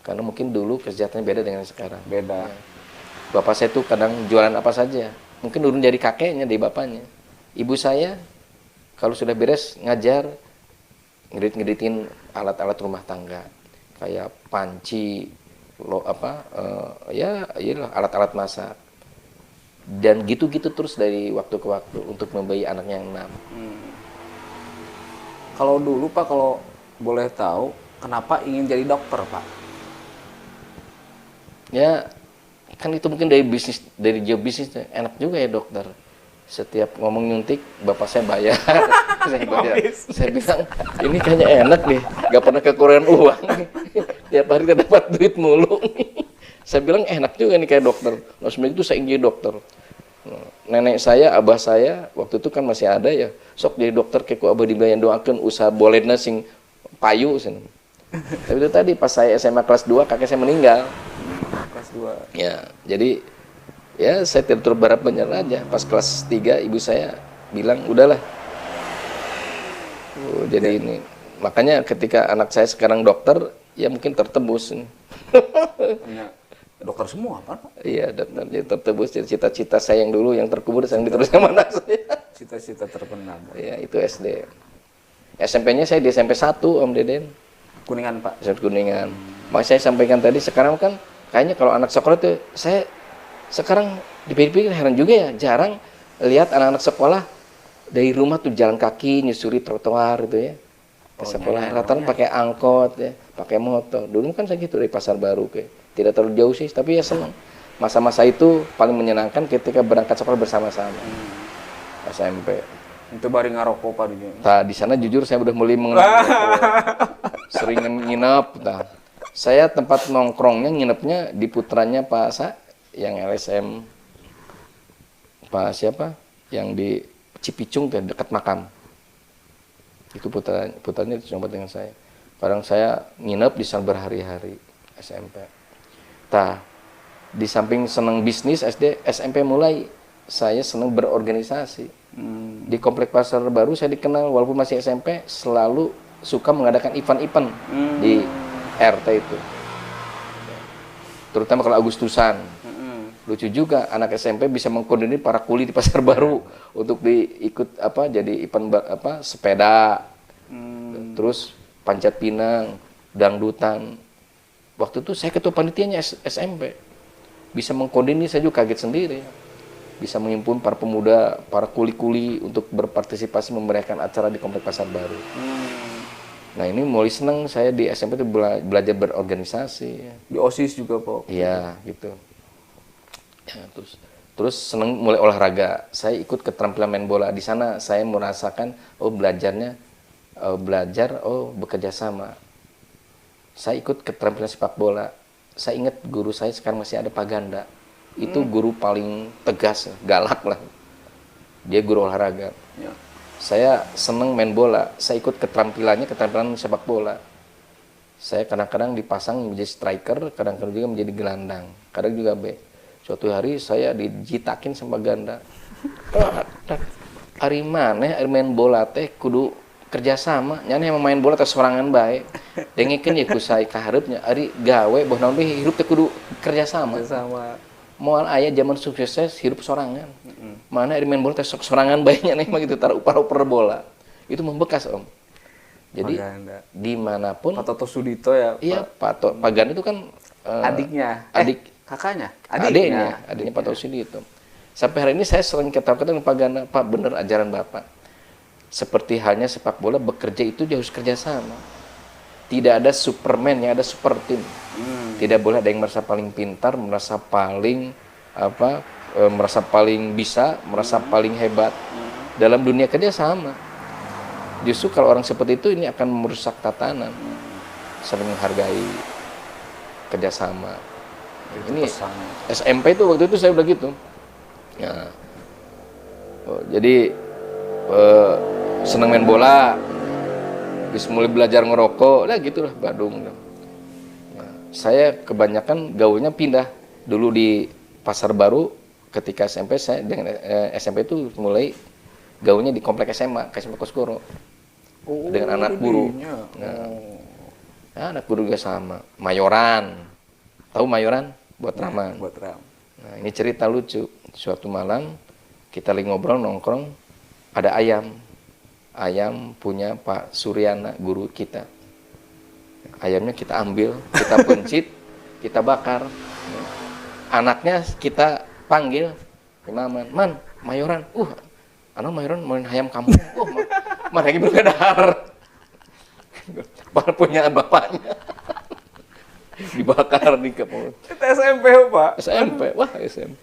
Karena mungkin dulu kesejahteraannya beda dengan sekarang. Beda. Ya. Bapak saya tuh kadang jualan apa saja. Mungkin turun dari kakeknya, dari bapaknya. Ibu saya kalau sudah beres ngajar ngedit-ngeditin alat-alat rumah tangga kayak panci, alat-alat masak. Dan gitu-gitu terus dari waktu ke waktu untuk membayi anaknya yang 6. Kalau dulu Pak, kalau boleh tahu, kenapa ingin jadi dokter Pak? Ya kan itu mungkin dari job bisnis enak juga ya dokter. Setiap ngomong nyuntik, bapak saya bayar. Saya bilang, ini kayaknya enak nih, nggak pernah kekurangan uang. Tiap hari kita dapat duit mulu. Saya bilang enak juga nih kayak dokter. Nah, sebenarnya itu saya ingin jadi dokter. Nenek saya, abah saya, waktu itu kan masih ada ya. Sok jadi dokter kayak abah dibayar doakan usaha bolehna sing payu. Tapi itu tadi pas saya SMA kelas 2, kakek saya meninggal. Kelas 2. Ya, jadi ya saya tidak berharap banyak aja. Pas kelas 3 ibu saya bilang udahlah. Jadi ini makanya ketika anak saya sekarang dokter ya mungkin tertebus. Dokter semua apa? Iya, dokter jadi tertebus. Jadi cita-cita saya yang dulu yang terkubur yang diteruskan sama anak saya. Cita-cita terpendam. Iya, itu SD. SMP-nya saya di SMP 1 Om Deden. Kuningan Pak. SMP Kuningan. Makanya saya sampaikan tadi sekarang kan kayaknya kalau anak sekolah tuh saya sekarang dipikir-pikir heran juga ya, jarang lihat anak-anak sekolah dari rumah tuh jalan kaki nyusuri trotoar gitu ya. Ke sekolah rata-rata pakai angkot ya, pakai motor. Dulu kan saya gitu dari Pasar Baru ke. Tidak terlalu jauh sih, tapi ya senang. Masa-masa itu paling menyenangkan ketika berangkat sekolah bersama-sama. SMP. Itu bari ngarokok Pak dulu. Nah, di sana jujur saya udah mulai mengenal sering nginep. Nah, saya tempat nongkrongnya nginepnya di putranya Pak Sa yang LSM. Pak siapa? Yang di Cipicung tuh dekat makam. Itu putranya dicoba dengan saya. Kadang saya nginep di sana berhari-hari SMP. Nah, di samping senang bisnis SD, SMP mulai saya senang berorganisasi. Di Komplek Pasar Baru saya dikenal walaupun masih SMP selalu suka mengadakan event-event di RT itu. Terutama kalau Agustusan. Lucu juga anak SMP bisa mengkoordinir para kuli di Pasar Baru untuk diikut jadi event sepeda. Terus panjat pinang, dangdutan. Waktu itu saya ketua panitianya SMP. Bisa mengkoordinir, saya juga kaget sendiri. Bisa menghimpun para pemuda, para kuli-kuli untuk berpartisipasi memberikan acara di Komplek Pasar Baru. Nah ini mulai senang saya di SMP itu belajar berorganisasi. Di OSIS juga Pak? Iya gitu. Ya, terus senang mulai olahraga. Saya ikut keterampilan main bola. Di sana saya merasakan belajar bekerja sama. Saya ikut keterampilan sepak bola. Saya ingat guru saya sekarang masih ada Pak Ganda. Itu guru paling tegas, galak lah. Dia guru olahraga. Ya. Saya senang main bola. Saya ikut keterampilan sepak bola. Saya kadang-kadang dipasang menjadi striker, kadang-kadang juga menjadi gelandang. Kadang juga back. Suatu hari saya dijitakin sama Ganda. Hari mana main bola teh kudu kerjasama, nyana yang main bola teh sorangan bae. Dengekeun ya ku saya kaharepnya ari gawe boh naon teh hirup teh kudu kerjasama. Moal aya zaman sukses hirup sorangan. Mana ari main bola teh sorangan bae nya mah gitu tar upar-upar bola. Itu membekas Om. Jadi dimanapun Pak Toto Sudito ya. Iya Pak Ganda itu kan adiknya. Kakaknya? Adiknya Pak Toto Sudito. Sampai hari ini saya sering kata-kata dengan Pak Ganda, Pak bener ajaran Bapak. Seperti halnya sepak bola, bekerja itu harus kerjasama. Tidak ada superman, yang ada super team. Tidak boleh ada yang merasa paling pintar, merasa paling merasa paling bisa, merasa paling hebat. Dalam dunia kerja sama. Justru kalau orang seperti itu ini akan merusak tatanan. Saling menghargai kerjasama. Ini SMP itu waktu itu saya udah gitu. Ya. Jadi senang main bola, bisa mulai belajar ngerokok, gitulah Badung. Nah, saya kebanyakan gaulnya pindah dulu di Pasar Baru ketika SMP saya dengan SMP itu mulai gaulnya di komplek SMA Koskoro dengan anak guru. Nah, anak guru juga sama. Mayoran, tahu Mayoran? Buat Rahman. Nah ini cerita lucu. Suatu malam kita lagi ngobrol nongkrong. Ada ayam punya Pak Suryana, guru kita. Ayamnya kita ambil, kita pencit, kita bakar. Anaknya kita panggil, Man, Mayoran, anak Mayoran main ayam kamu. Man lagi berkedar. Pak punya bapaknya. Dibakar di kapal. Itu SMP Pak? SMP, SMP.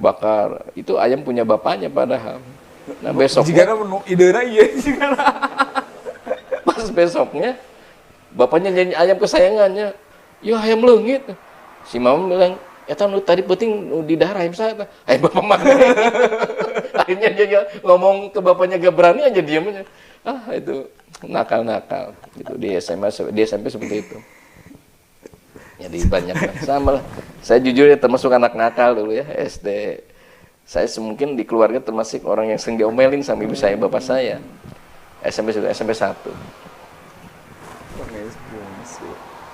bakar. Itu ayam punya bapaknya padahal. Nah besoknya jika menu idenya iya jika pas besoknya bapaknya nyanyi ayam kesayangannya, ya ayam leungit. Si mama bilang, eta nu tadi penting di darah ayam saya. Bapak mana? Akhirnya dia ngomong ke bapaknya gak berani aja diamnya. Itu nakal-nakal gitu di SMP seperti itu. Jadi banyak lah. Sama lah. Saya jujur ya termasuk anak nakal dulu ya SD. Saya mungkin di keluarga termasuk orang yang sering diomelin sama ibu saya, bapak saya. SMP 1.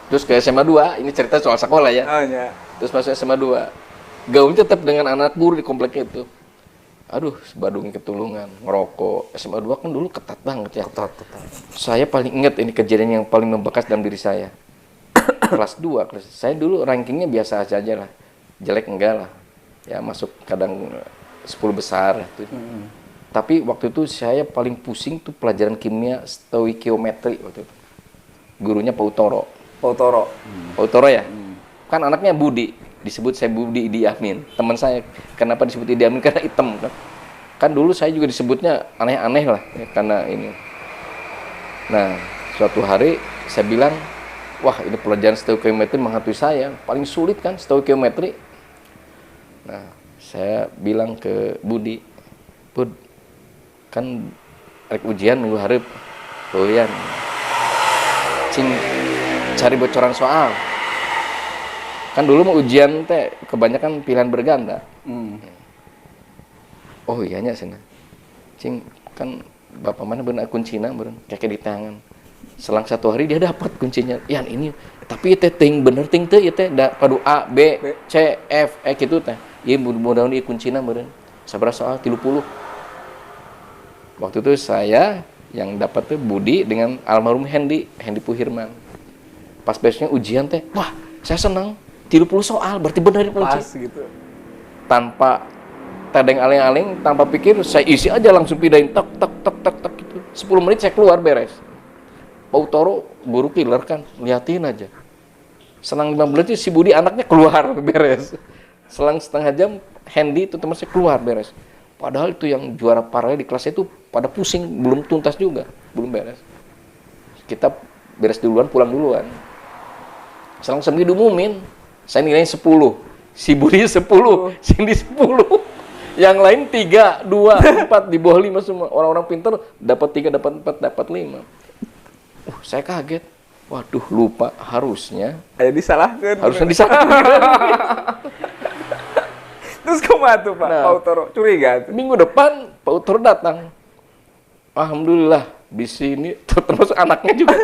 Terus ke SMA 2, ini cerita soal sekolah ya. Oh, ya. Terus masuk SMA 2. Gaulnya tetap dengan anak guru di komplek itu. Aduh, Badung ketulungan, ngerokok. SMA 2 kan dulu ketat banget ya. Ketat. Saya paling ingat ini kejadian yang paling membekas dalam diri saya. Kelas 2, saya dulu rankingnya biasa aja lah. Jelek enggak lah. Ya masuk kadang 10 besar tuh. Tapi waktu itu saya paling pusing tuh pelajaran kimia stoikiometri waktu itu. Gurunya Pak Utoro ya? Kan anaknya Budi, disebut saya Budi Idi Amin. Teman saya, kenapa disebut Idi Amin? Karena hitam kan. Kan dulu saya juga disebutnya aneh-aneh lah ya, karena ini. Nah, suatu hari saya bilang, wah ini pelajaran stoikiometri menghantui saya. Paling sulit kan stoikiometri. Nah, saya bilang ke Budi, Bud, kan rek ujian minggu hareup. Ujian. Cing cari bocoran soal. Kan dulu mau ujian teh kebanyakan pilihan berganda. Oh iya nya cenah. Cing kan bapak mana beuna kuncina beureun keke di tangan. Selang 1 hari dia dapat kuncinya. Yan ini tapi teh ting bener ting teh ieu teh da kadu A, B, C, F, E kitu teh. Ieu mudah-mudahan ieu kuncina beureun. Sabaraha soal 30. Waktu itu saya yang dapat tuh Budi dengan almarhum Hendy Puhirman. Pas besoknya ujian teh, wah saya senang 30 soal, berarti benar kunci. Pas gitu. Tanpa tadeng aling-aling, tanpa pikir, saya isi aja langsung pindahin, tek gitu. 10 menit saya keluar beres. Pak Utoro, guru killer kan, liatin aja. Selang 5 menit si Budi anaknya keluar beres. Selang setengah jam, Hendy itu teman saya keluar beres. Padahal itu yang juara paralel di kelasnya itu pada pusing, belum tuntas juga, belum beres. Kita beres duluan, pulang duluan. Selang seminggu diumumin, saya nilainya 10, si Budi 10, Cindy 10, yang lain 3, 2, 4, di bawah 5 semua. Orang-orang pintar dapat 3, dapat 4, dapat 5. Saya kaget, waduh lupa harusnya disalahkan. Harusnya disalahkan. Terus kemana tuh Pak? Pak Utoro curiga tuh. Minggu depan Pak Utoro datang. Alhamdulillah di sini termasuk anaknya juga.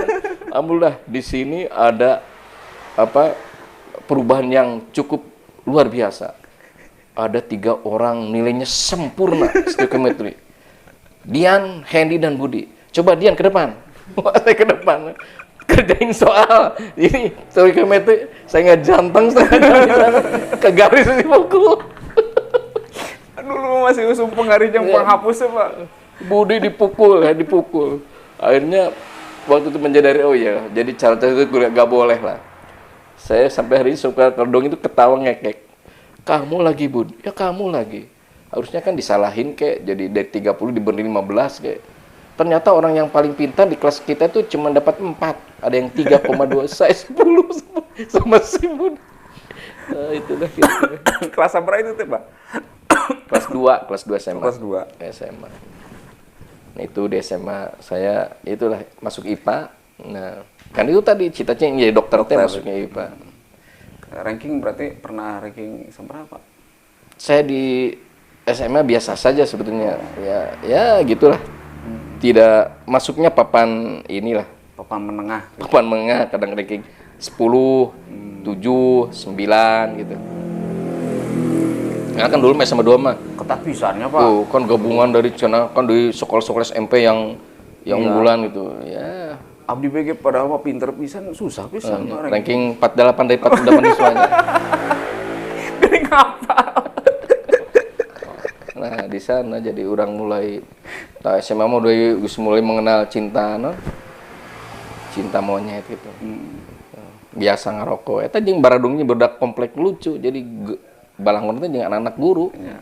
Alhamdulillah di sini ada perubahan yang cukup luar biasa. Ada 3 orang nilainya sempurna stoikiometri. Dian, Hendy dan Budi. Coba Dian ke depan. Saya ke depan. Kerjain soal. Ini stoikiometri saya ngejanteng setengah jam ke garis dipukul. Dulu masih usum penggaris yang penghapus Pak. Budi dipukul. Akhirnya waktu itu menyadari, oh iya, jadi cara-cara itu gak boleh lah. Saya sampai hari ini suka kerdong itu ketawa ngekek. Kamu lagi Bud, ya kamu lagi. Harusnya kan disalahin kayak, jadi dari 30 diberi 15 kayak. Ternyata orang yang paling pintar di kelas kita itu cuma dapat 4. Ada yang 3,2, saya 10 sama si Bud. Nah, itulah gitu. Kelas berapa itu tuh Pak? Kelas 2 SMA. Kelas 2 SMA. Nah, itu di SMA saya itulah masuk IPA. Nah, kan itu tadi cita-cita jadi dokter teh masuknya IPA. Ranking berarti pernah ranking seberapa? Saya di SMA biasa saja sebetulnya. Ya gitulah. Tidak masuknya papan inilah. Papan menengah. Papan menengah, kadang ranking 10, 7, 9 gitu. Nah, kan dulu SMA 2 mah ketat pisannya Pak. Tuh, kan gabungan dari sana, kan dari sekolah-sekolah SMP yang unggulan gitu. Ya. Abdi BG padahal mah pinter pisan, susah pisan. Ranking 48 dari 48 siswanya. Gini ngapa? Nah, di sana jadi orang mulai SMA mau mulai mengenal cinta cinta monyet gitu. Biasa ngerokok. Eta jeung baradungnya budak komplek lucu. Jadi balangor itu dengan anak-anak guru. Ya.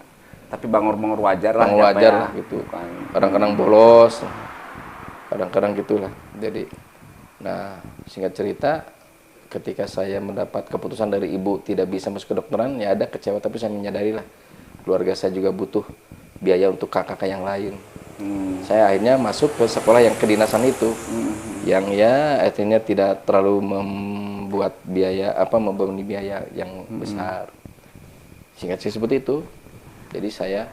Tapi bangor-bangor wajar lah. Bangor wajar lah gitu. Kadang-kadang bolos, kadang-kadang gitulah. Jadi, nah singkat cerita, ketika saya mendapat keputusan dari ibu tidak bisa masuk ke kedokteran, ya ada kecewa, tapi saya menyadari lah keluarga saya juga butuh biaya untuk kakak yang lain. Saya akhirnya masuk ke sekolah yang kedinasan itu, yang ya artinya tidak terlalu membuat biaya membebani biaya yang besar. Singkat sih seperti itu. Jadi saya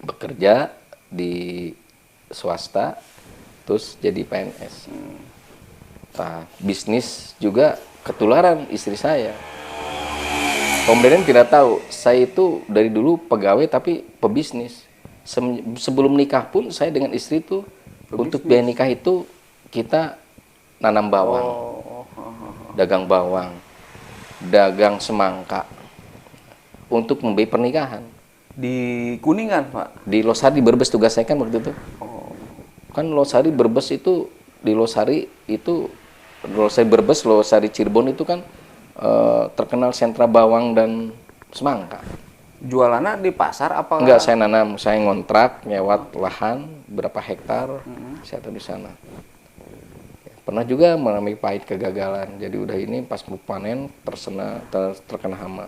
bekerja di swasta, terus jadi PNS. Nah, bisnis juga ketularan istri saya. Pembelian tidak tahu, saya itu dari dulu pegawai tapi pebisnis. Sebelum nikah pun saya dengan istri itu untuk biaya nikah itu kita nanam bawang, dagang bawang, dagang semangka untuk membeli pernikahan. Di Kuningan, Pak? Di Losari Brebes tugas saya kan waktu itu. Kan Losari Brebes itu, di Losari itu, Losari Brebes, Losari Cirebon itu kan terkenal sentra bawang dan semangka. Jualannya di pasar apa? Enggak, saya nanam, saya ngontrak, nyewat lahan berapa hektar, saya taruh di sana. Pernah juga mengalami pahit kegagalan, jadi udah ini pas mau panen terkena hama.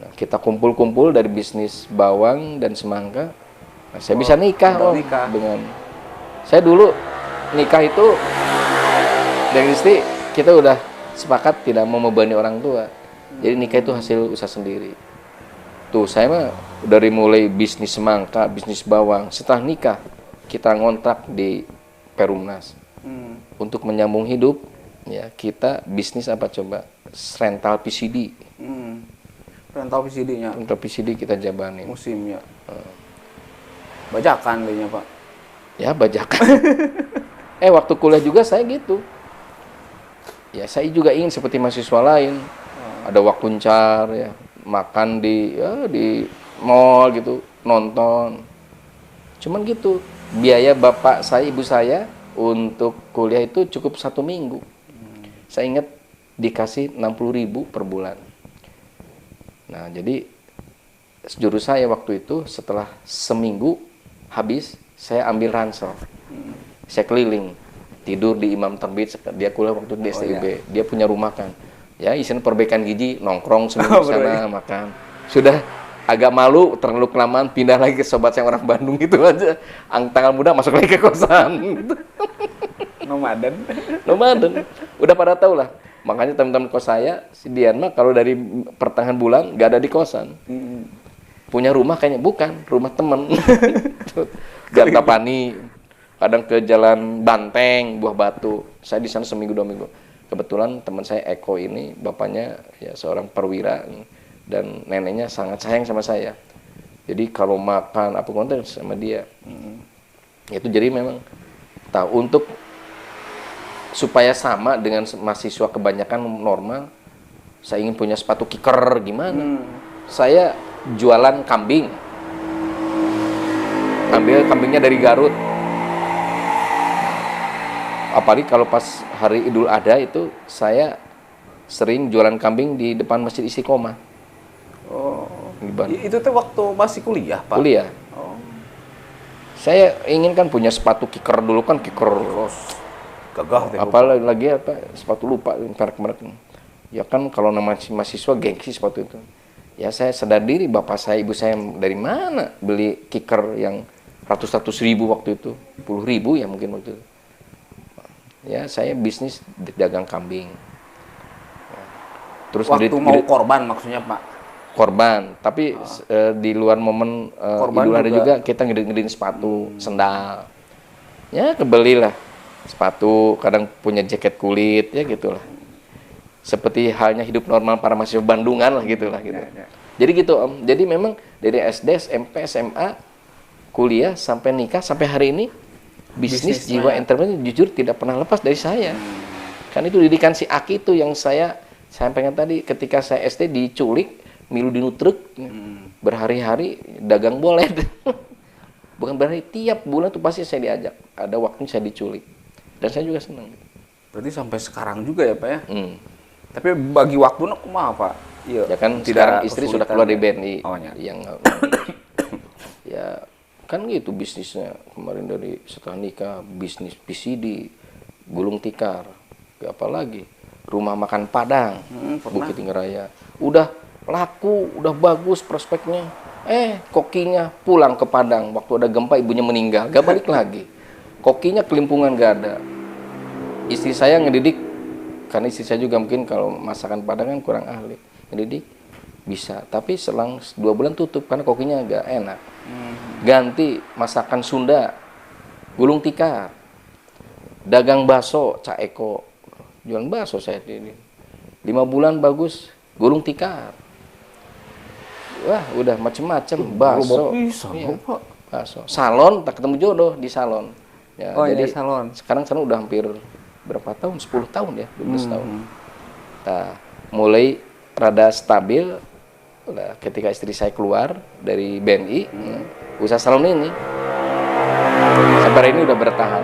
Nah, kita kumpul-kumpul dari bisnis bawang dan semangka. Nah, saya bisa nikah, dengan saya dulu nikah itu dengan istri kita udah sepakat tidak mau membebani orang tua. Jadi nikah itu hasil usaha sendiri. Tuh saya mah dari mulai bisnis semangka, bisnis bawang, setelah nikah kita ngontrak di Perumnas untuk menyambung hidup. Ya kita bisnis apa coba? Rental PCD. Rental PCD-nya? Rental PCD kita jabanin. Musimnya? Bajakan kayaknya, Pak? Ya bajakan. Waktu kuliah juga saya gitu. Ya saya juga ingin seperti mahasiswa lain. Ada wakuncar, ya makan di mall gitu, nonton. Cuman gitu. Biaya bapak saya, ibu saya untuk kuliah itu cukup 1 minggu. Saya ingat dikasih 60.000 per bulan. Nah, jadi jurus saya waktu itu setelah seminggu habis, saya ambil ransel. Saya keliling, tidur di Imam Terbit, dia kuliah waktu di STIB. Iya. Dia punya rumah kan. Ya, isinya perbaikan gigi, nongkrong seminggu di sana, makan. Sudah agak malu, terlalu kelamaan, pindah lagi ke sobat saya orang Bandung gitu aja. Tanggal muda masuk lagi ke kosan. Gitu. Nomaden. Udah pada tahu lah. Makanya teman-teman kos saya, si Dian mah kalau dari pertengahan bulan gak ada di kosan. Punya rumah kayaknya bukan, rumah temen. Gantapani, kadang ke Jalan Banteng, Buah Batu. Saya di sana seminggu 2 minggu. Kebetulan teman saya Eko ini, bapaknya ya seorang perwira dan neneknya sangat sayang sama saya. Jadi kalau makan apa konten sama dia. Itu jadi memang tahu untuk supaya sama dengan mahasiswa kebanyakan normal, saya ingin punya sepatu kicker gimana? Saya jualan kambing, ambil kambingnya dari Garut. Apalagi kalau pas hari Idul Adha itu saya sering jualan kambing di depan Masjid Istiqomah. Itu tuh waktu masih kuliah, Pak? Kuliah. Saya ingin kan punya sepatu kicker dulu kan kicker. Gagah. Apalagi sepatu lupa merek. Ya kan kalau nama mahasiswa gengsi sepatu itu. Ya saya sadar diri bapak saya, ibu saya dari mana beli kicker yang ratus ribu waktu itu, 10.000 ya mungkin waktu itu. Ya saya bisnis dagang kambing. Terus waktu mau korban maksudnya, Pak? Korban, tapi di luar momen Idul Adha juga kita ngedin sepatu, sendal. Ya kebelilah sepatu, kadang punya jaket kulit, ya gitulah. Seperti halnya hidup normal para mahasiswa Bandungan lah gitulah gitu. Ya. Jadi gitu Om. Jadi memang dari SD, SMP, SMA, kuliah sampai nikah sampai hari ini bisnis jiwa entrepreneur jujur tidak pernah lepas dari saya. Kan itu didikan si Aki itu yang saya pengen tadi ketika saya SD diculik, milu di nutruk, berhari-hari dagang bolet. Bukan berarti tiap bulan tuh pasti saya diajak. Ada waktunya saya diculik. Dan saya juga senang. Berarti sampai sekarang juga ya Pak ya? Tapi bagi waktunya kumaha Pak? Iya. Ya kan sekarang istri sudah keluar dari BNI. Oh, ya. Yang ya kan gitu bisnisnya kemarin dari setelah nikah bisnis PCD, gulung tikar, apalagi rumah makan Padang, Bukit Tinggi Raya. Udah laku, udah bagus prospeknya. Kokinya pulang ke Padang waktu ada gempa, ibunya meninggal, gak balik lagi. Kokinya kelimpungan gak ada. Istri saya ngedidik, karena istri saya juga mungkin kalau masakan Padang kan kurang ahli. Ngedidik bisa, tapi selang 2 bulan tutup karena kokinya agak enak. Ganti masakan Sunda, gulung tikar, dagang bakso, Cak Eko, jualan bakso saya ini. 5 bulan bagus, gulung tikar. Wah, udah macem-macem bakso. Iya, bakso. Salon, tak ketemu jodoh di salon. Ya, jadi salon. Sekarang udah hampir berapa tahun? 10 tahun ya, 12 tahun. Nah, mulai rada stabil. Udah, ketika istri saya keluar dari BNI, usaha salon ini sampai ini udah bertahan.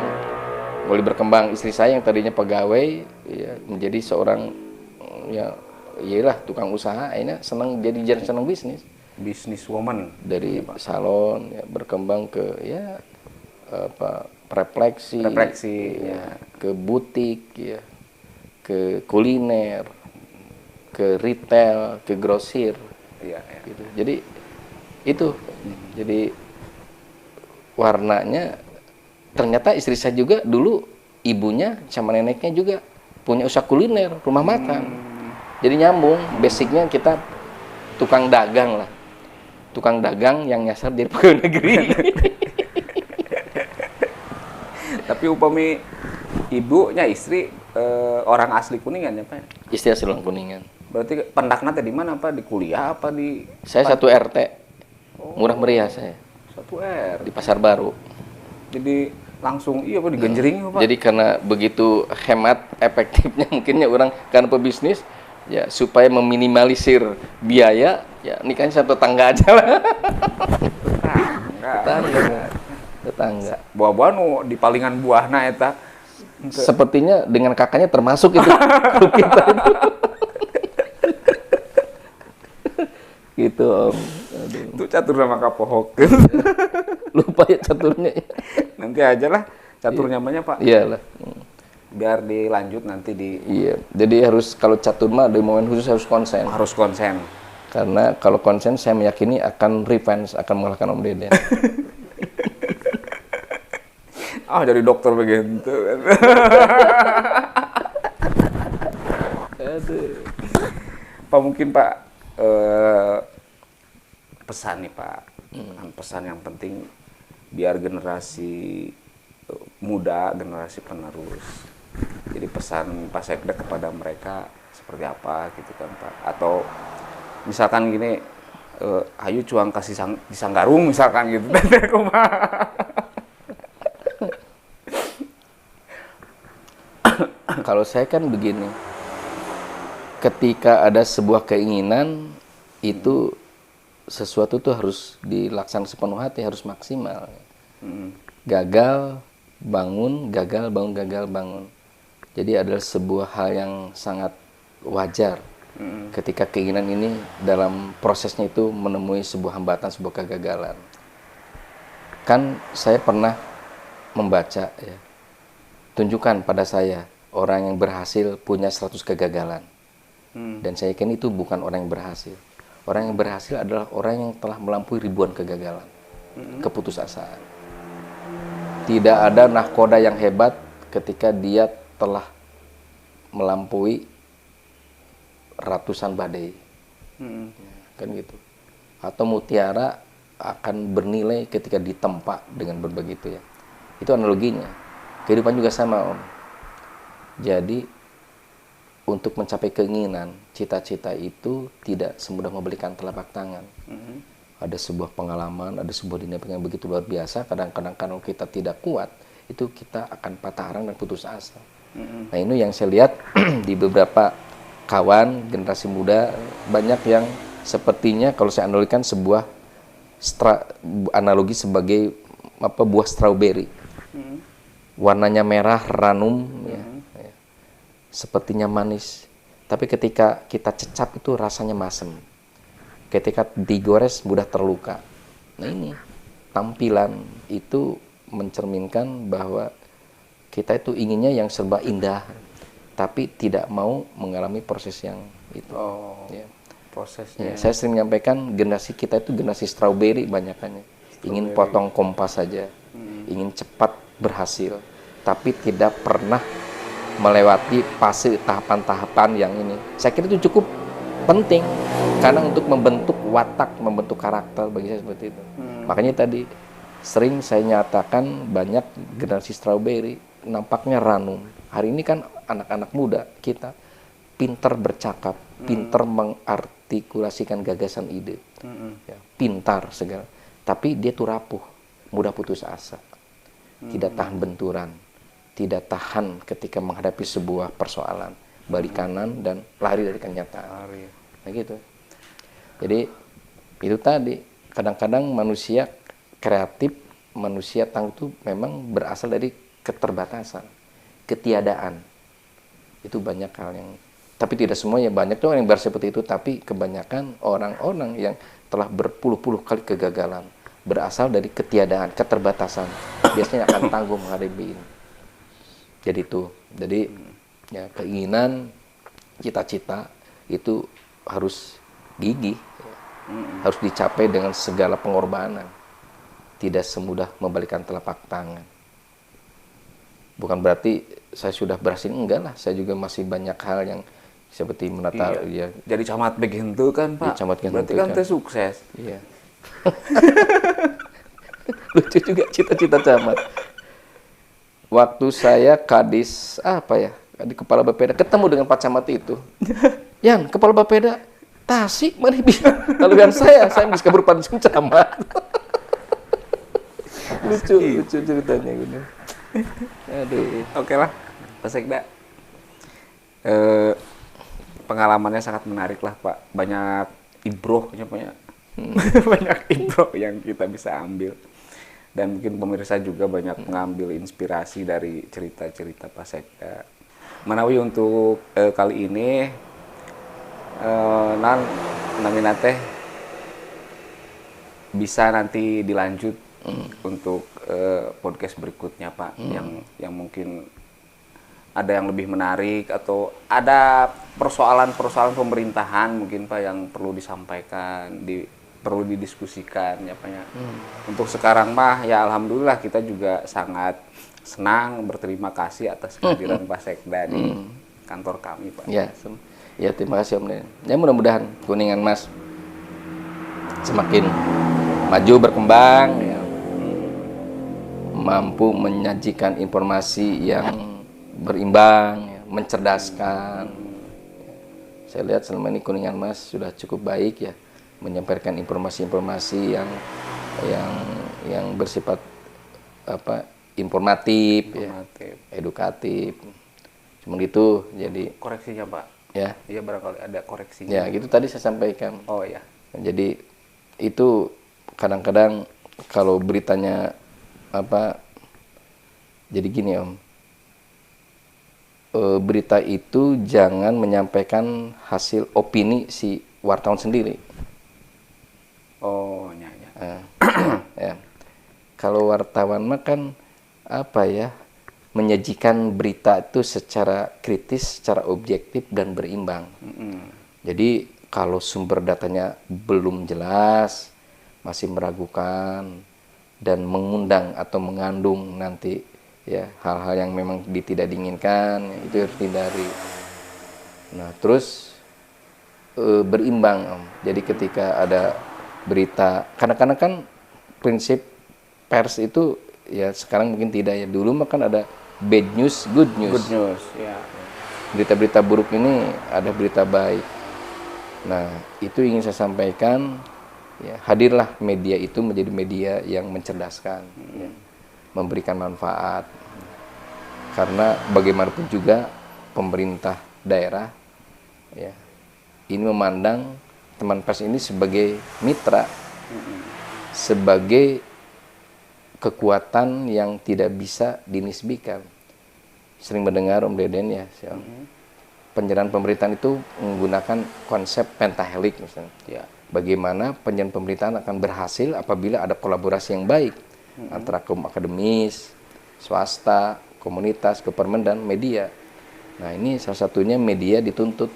Mulai berkembang, istri saya yang tadinya pegawai ya, menjadi seorang ya iyalah tukang usaha, akhirnya senang bisnis. Business woman dari ya, salon ya, berkembang ke ya refleksi ya, ke butik ya, ke kuliner, ke retail, ke grosir. Ya. Gitu. Jadi itu jadi warnanya ternyata istri saya juga dulu ibunya sama neneknya juga punya usaha kuliner, rumah makan. Jadi nyambung, basicnya kita tukang dagang lah. Tukang dagang yang nyasar dari pegawai negeri. Tapi upami ibunya istri orang asli Kuningan ya Pak? Istri asli orang Kuningan. Berarti pendakna di mana Pak? Di kuliah apa di? Saya 1 RT. Murah meriah saya. 1 R. Di Pasar Baru. Jadi langsung iya Pak digenjering Pak. Jadi karena begitu hemat efektifnya mungkinnya orang karena pebisnis ya supaya meminimalisir biaya ya nikahnya satu tetangga aja lah. Tetangga. Buah-buah nu di palingan buahna eta. Sepertinya dengan kakaknya termasuk itu. Kita itu. Gitu Om. Aduh. Itu catur sama kapohok. Lupa ya caturnya. Nanti aja lah catur namanya Pak. Iyalah. Biar dilanjut nanti di. Iya. Jadi harus kalau catur mah di momen khusus harus konsen. Harus konsen. Karena kalau konsen saya meyakini akan revenge, akan mengalahkan Om Deden. Dari dokter begitu. Aduh. Pak mungkin Pak pesan nih Pak, pesan yang penting biar generasi muda, generasi penerus. Jadi pesan Pak Sekda kepada mereka seperti apa gitu kan Pak? Atau misalkan gini, ayo cuang kasih di Sanggarung misalkan gitu. Kalau saya kan begini, ketika ada sebuah keinginan itu sesuatu tuh harus dilaksanakan sepenuh hati, harus maksimal. Gagal bangun, gagal bangun, gagal bangun. Jadi adalah sebuah hal yang sangat wajar ketika keinginan ini dalam prosesnya itu menemui sebuah hambatan, sebuah kegagalan. Kan saya pernah membaca ya, tunjukkan pada saya orang yang berhasil punya 100 kegagalan. Dan saya yakin itu bukan orang yang berhasil. Orang yang berhasil adalah orang yang telah melampaui ribuan kegagalan, keputusasaan. Tidak ada nahkoda yang hebat ketika dia telah melampaui ratusan badai. Kan gitu. Atau mutiara akan bernilai ketika ditempa dengan berbagai itu ya. Itu analoginya. Kehidupan juga sama Om. Jadi untuk mencapai keinginan, cita-cita itu tidak semudah membalikan telapak tangan. Ada sebuah pengalaman, ada sebuah dinamika yang begitu luar biasa. Kadang-kadang kalau kita tidak kuat, itu kita akan patah arang dan putus asa. Nah ini yang saya lihat di beberapa kawan generasi muda, banyak yang sepertinya kalau saya analogikan sebuah analogi sebagai buah strawberry. Warnanya merah, ranum, ya. Sepertinya manis, Tapi ketika kita cecap itu rasanya masem. Ketika digores mudah terluka. Nah ini tampilan itu mencerminkan bahwa kita itu inginnya yang serba indah, tapi tidak mau mengalami proses yang itu. Ya. Prosesnya. Ya, saya sering menyampaikan generasi kita itu generasi strawberry banyakannya. Ingin potong kompas saja, ingin cepat berhasil, tapi tidak pernah melewati fase tahapan-tahapan yang ini. Saya kira itu cukup penting karena untuk membentuk watak, membentuk karakter bagi saya seperti itu. Makanya tadi sering saya nyatakan banyak generasi strawberry nampaknya ranum. Hari ini kan anak-anak muda kita pintar bercakap, pintar mengartikulasikan gagasan ide, ya, pintar segala. Tapi dia tuh rapuh, mudah putus asa, tidak tahan benturan, tidak tahan ketika menghadapi sebuah persoalan, balik kanan dan lari dari kenyataan. Nah gitu. Jadi itu tadi kadang-kadang manusia kreatif, manusia tangguh itu memang berasal dari keterbatasan, ketiadaan. Itu banyak hal yang, tapi tidak semuanya, banyak tuh orang yang seperti itu, tapi kebanyakan orang-orang yang telah berpuluh-puluh kali kegagalan berasal dari ketiadaan, keterbatasan. Biasanya akan tangguh menghadapi ini. Jadi ya keinginan, cita-cita itu harus gigih, harus dicapai dengan segala pengorbanan. Tidak semudah membalikkan telapak tangan. Bukan berarti saya sudah berhasil, enggak lah. Saya juga masih banyak hal yang seperti menata. Iya. Ya. Jadi camat begitu kan Pak? Ya, berarti kan teh sukses. Iya. Lucu juga cita-cita camat. Waktu saya kadis di kepala Bapeda ketemu dengan Pak Camat itu. Yan, kepala Bapeda Tasik mana bisa. Lalu yang saya bisa berupa camat. lucu ceritanya gitu. Aduh. Oke lah, Pak Sekda. Pengalamannya sangat menarik lah Pak. Banyak ibroh, banyak ibroh yang kita bisa ambil. Dan mungkin pemirsa juga banyak mengambil inspirasi dari cerita-cerita Pak Sekda. Menawi untuk kali ini, namina teh bisa nanti dilanjut untuk podcast berikutnya Pak, yang mungkin ada yang lebih menarik atau ada persoalan-persoalan pemerintahan mungkin Pak yang perlu disampaikan, perlu didiskusikan ya Pak ya. Untuk sekarang mah ya alhamdulillah kita juga sangat senang, berterima kasih atas kehadiran Pak Sekda di kantor kami Pak. Ya terima kasih Om Den. Ya mudah-mudahan Kuningan Mas semakin maju berkembang, ya, mampu menyajikan informasi yang berimbang, ya, mencerdaskan. Saya lihat selama ini Kuningan Mas sudah cukup baik ya, menyampaikan informasi-informasi yang bersifat informatif. Ya, edukatif. Cuma itu jadi koreksinya Pak. Ya. Iya barangkali ada koreksinya. Ya, gitu tadi saya sampaikan. Oh ya. Jadi itu kadang-kadang kalau beritanya jadi gini Om. Berita itu jangan menyampaikan hasil opini si wartawan sendiri. Oh, ya. Ya. Kalau wartawan mah kan menyajikan berita itu secara kritis, secara objektif dan berimbang. Jadi kalau sumber datanya belum jelas, masih meragukan dan mengundang atau mengandung nanti ya hal-hal yang memang tidak diinginkan, itu harus dihindari. Nah, terus berimbang Om. Jadi ketika ada berita, kadang-kadang kan prinsip pers itu ya sekarang mungkin tidak ya, dulu mah kan ada bad news, good news. Good news, ya. Berita-berita buruk ini ada berita baik. Nah, itu ingin saya sampaikan, ya, hadirlah media itu menjadi media yang mencerdaskan, ya, memberikan manfaat. Karena bagaimanapun juga pemerintah daerah, ya, ini memandang teman pers ini sebagai mitra, sebagai kekuatan yang tidak bisa dinisbikan. Sering mendengar Om Deden ya, penyiaran pemerintahan itu menggunakan konsep pentahelix misalnya. Ya. Bagaimana penyiaran pemerintahan akan berhasil apabila ada kolaborasi yang baik antara kaum akademis, swasta, komunitas, government, dan media. Nah, ini salah satunya media dituntut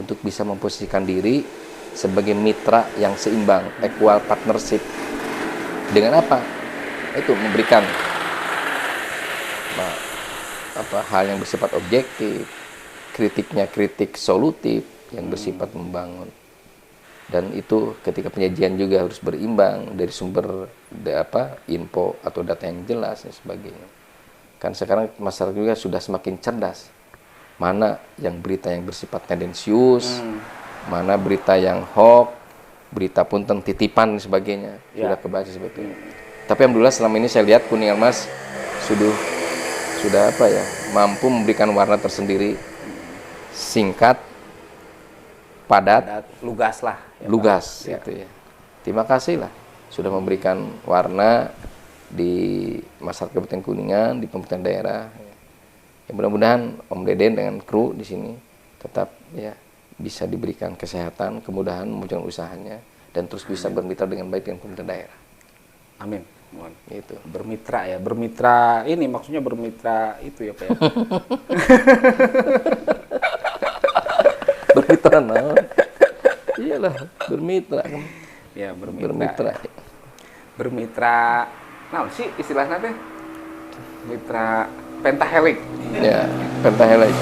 untuk bisa memposisikan diri sebagai mitra yang seimbang, equal partnership. Dengan apa? Itu memberikan hal yang bersifat objektif, kritiknya kritik solutif yang bersifat membangun. Dan itu ketika penyajian juga harus berimbang dari sumber info atau data yang jelas dan sebagainya. Kan sekarang masyarakat juga sudah semakin cerdas. Mana yang berita yang bersifat tendensius, mana berita yang hoax, berita pun tentang titipan dan sebagainya. Sudah kebaca sebetulnya. Tapi alhamdulillah selama ini saya lihat Kuningan Mas sudah mampu memberikan warna tersendiri, singkat, padat, lugas lah. Lugas, itu ya. Terima kasih lah sudah memberikan warna di masyarakat Kabupaten Kuningan, di pemerintahan daerah. Ya, mudah-mudahan Om Deden dengan kru di sini tetap bisa diberikan kesehatan, kemudahan melanjutkan usahanya dan terus bisa bermitra dengan baik dengan pemerintah daerah. Amin. Itu Bermitra ini maksudnya bermitra itu ya Pak ya. Bermitra iyalah bermitra kan. Ya, bermitra. Nah, sih istilahnya teh mitra pentahelix. Ya, pentahelix.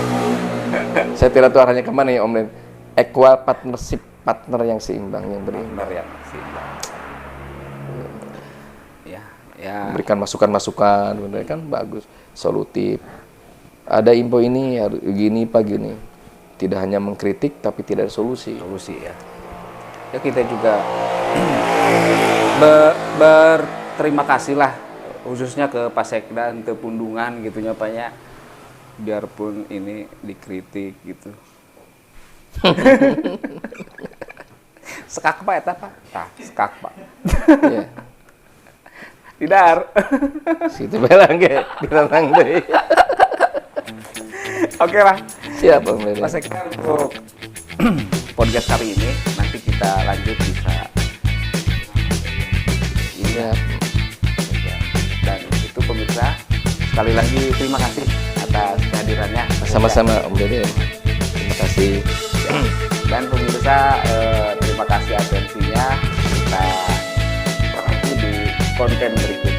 Saya tidak tahu arahnya kemana ya Om Den. Equal partnership, partner yang seimbang, yang berimbang. Yang seimbang. Ya. Berikan masukan-masukan, benar kan bagus, solutif. Ada info ini gini pagi ini. Tidak hanya mengkritik tapi tidak ada solusi. Ya. Ya kita juga berterima kasih lah khususnya ke Pak Sekda untuk Pundungan gitunya Pak ya. Biarpun ini dikritik gitu. Sekak Pak eta Pak. Tah, sekak Pak. Iya. Tidar. Situ belang ge, ditanang deui. Oke lah. Siap Om Deden. Pak Sekda untuk podcast kali ini nanti kita lanjut bisa Iya. Dan itu pemirsa sekali lagi terima kasih atas kehadirannya. Sama-sama Om Deden. Terima kasih. Dan pemirsa terima kasih atensinya. Kita bertemu di konten berikutnya.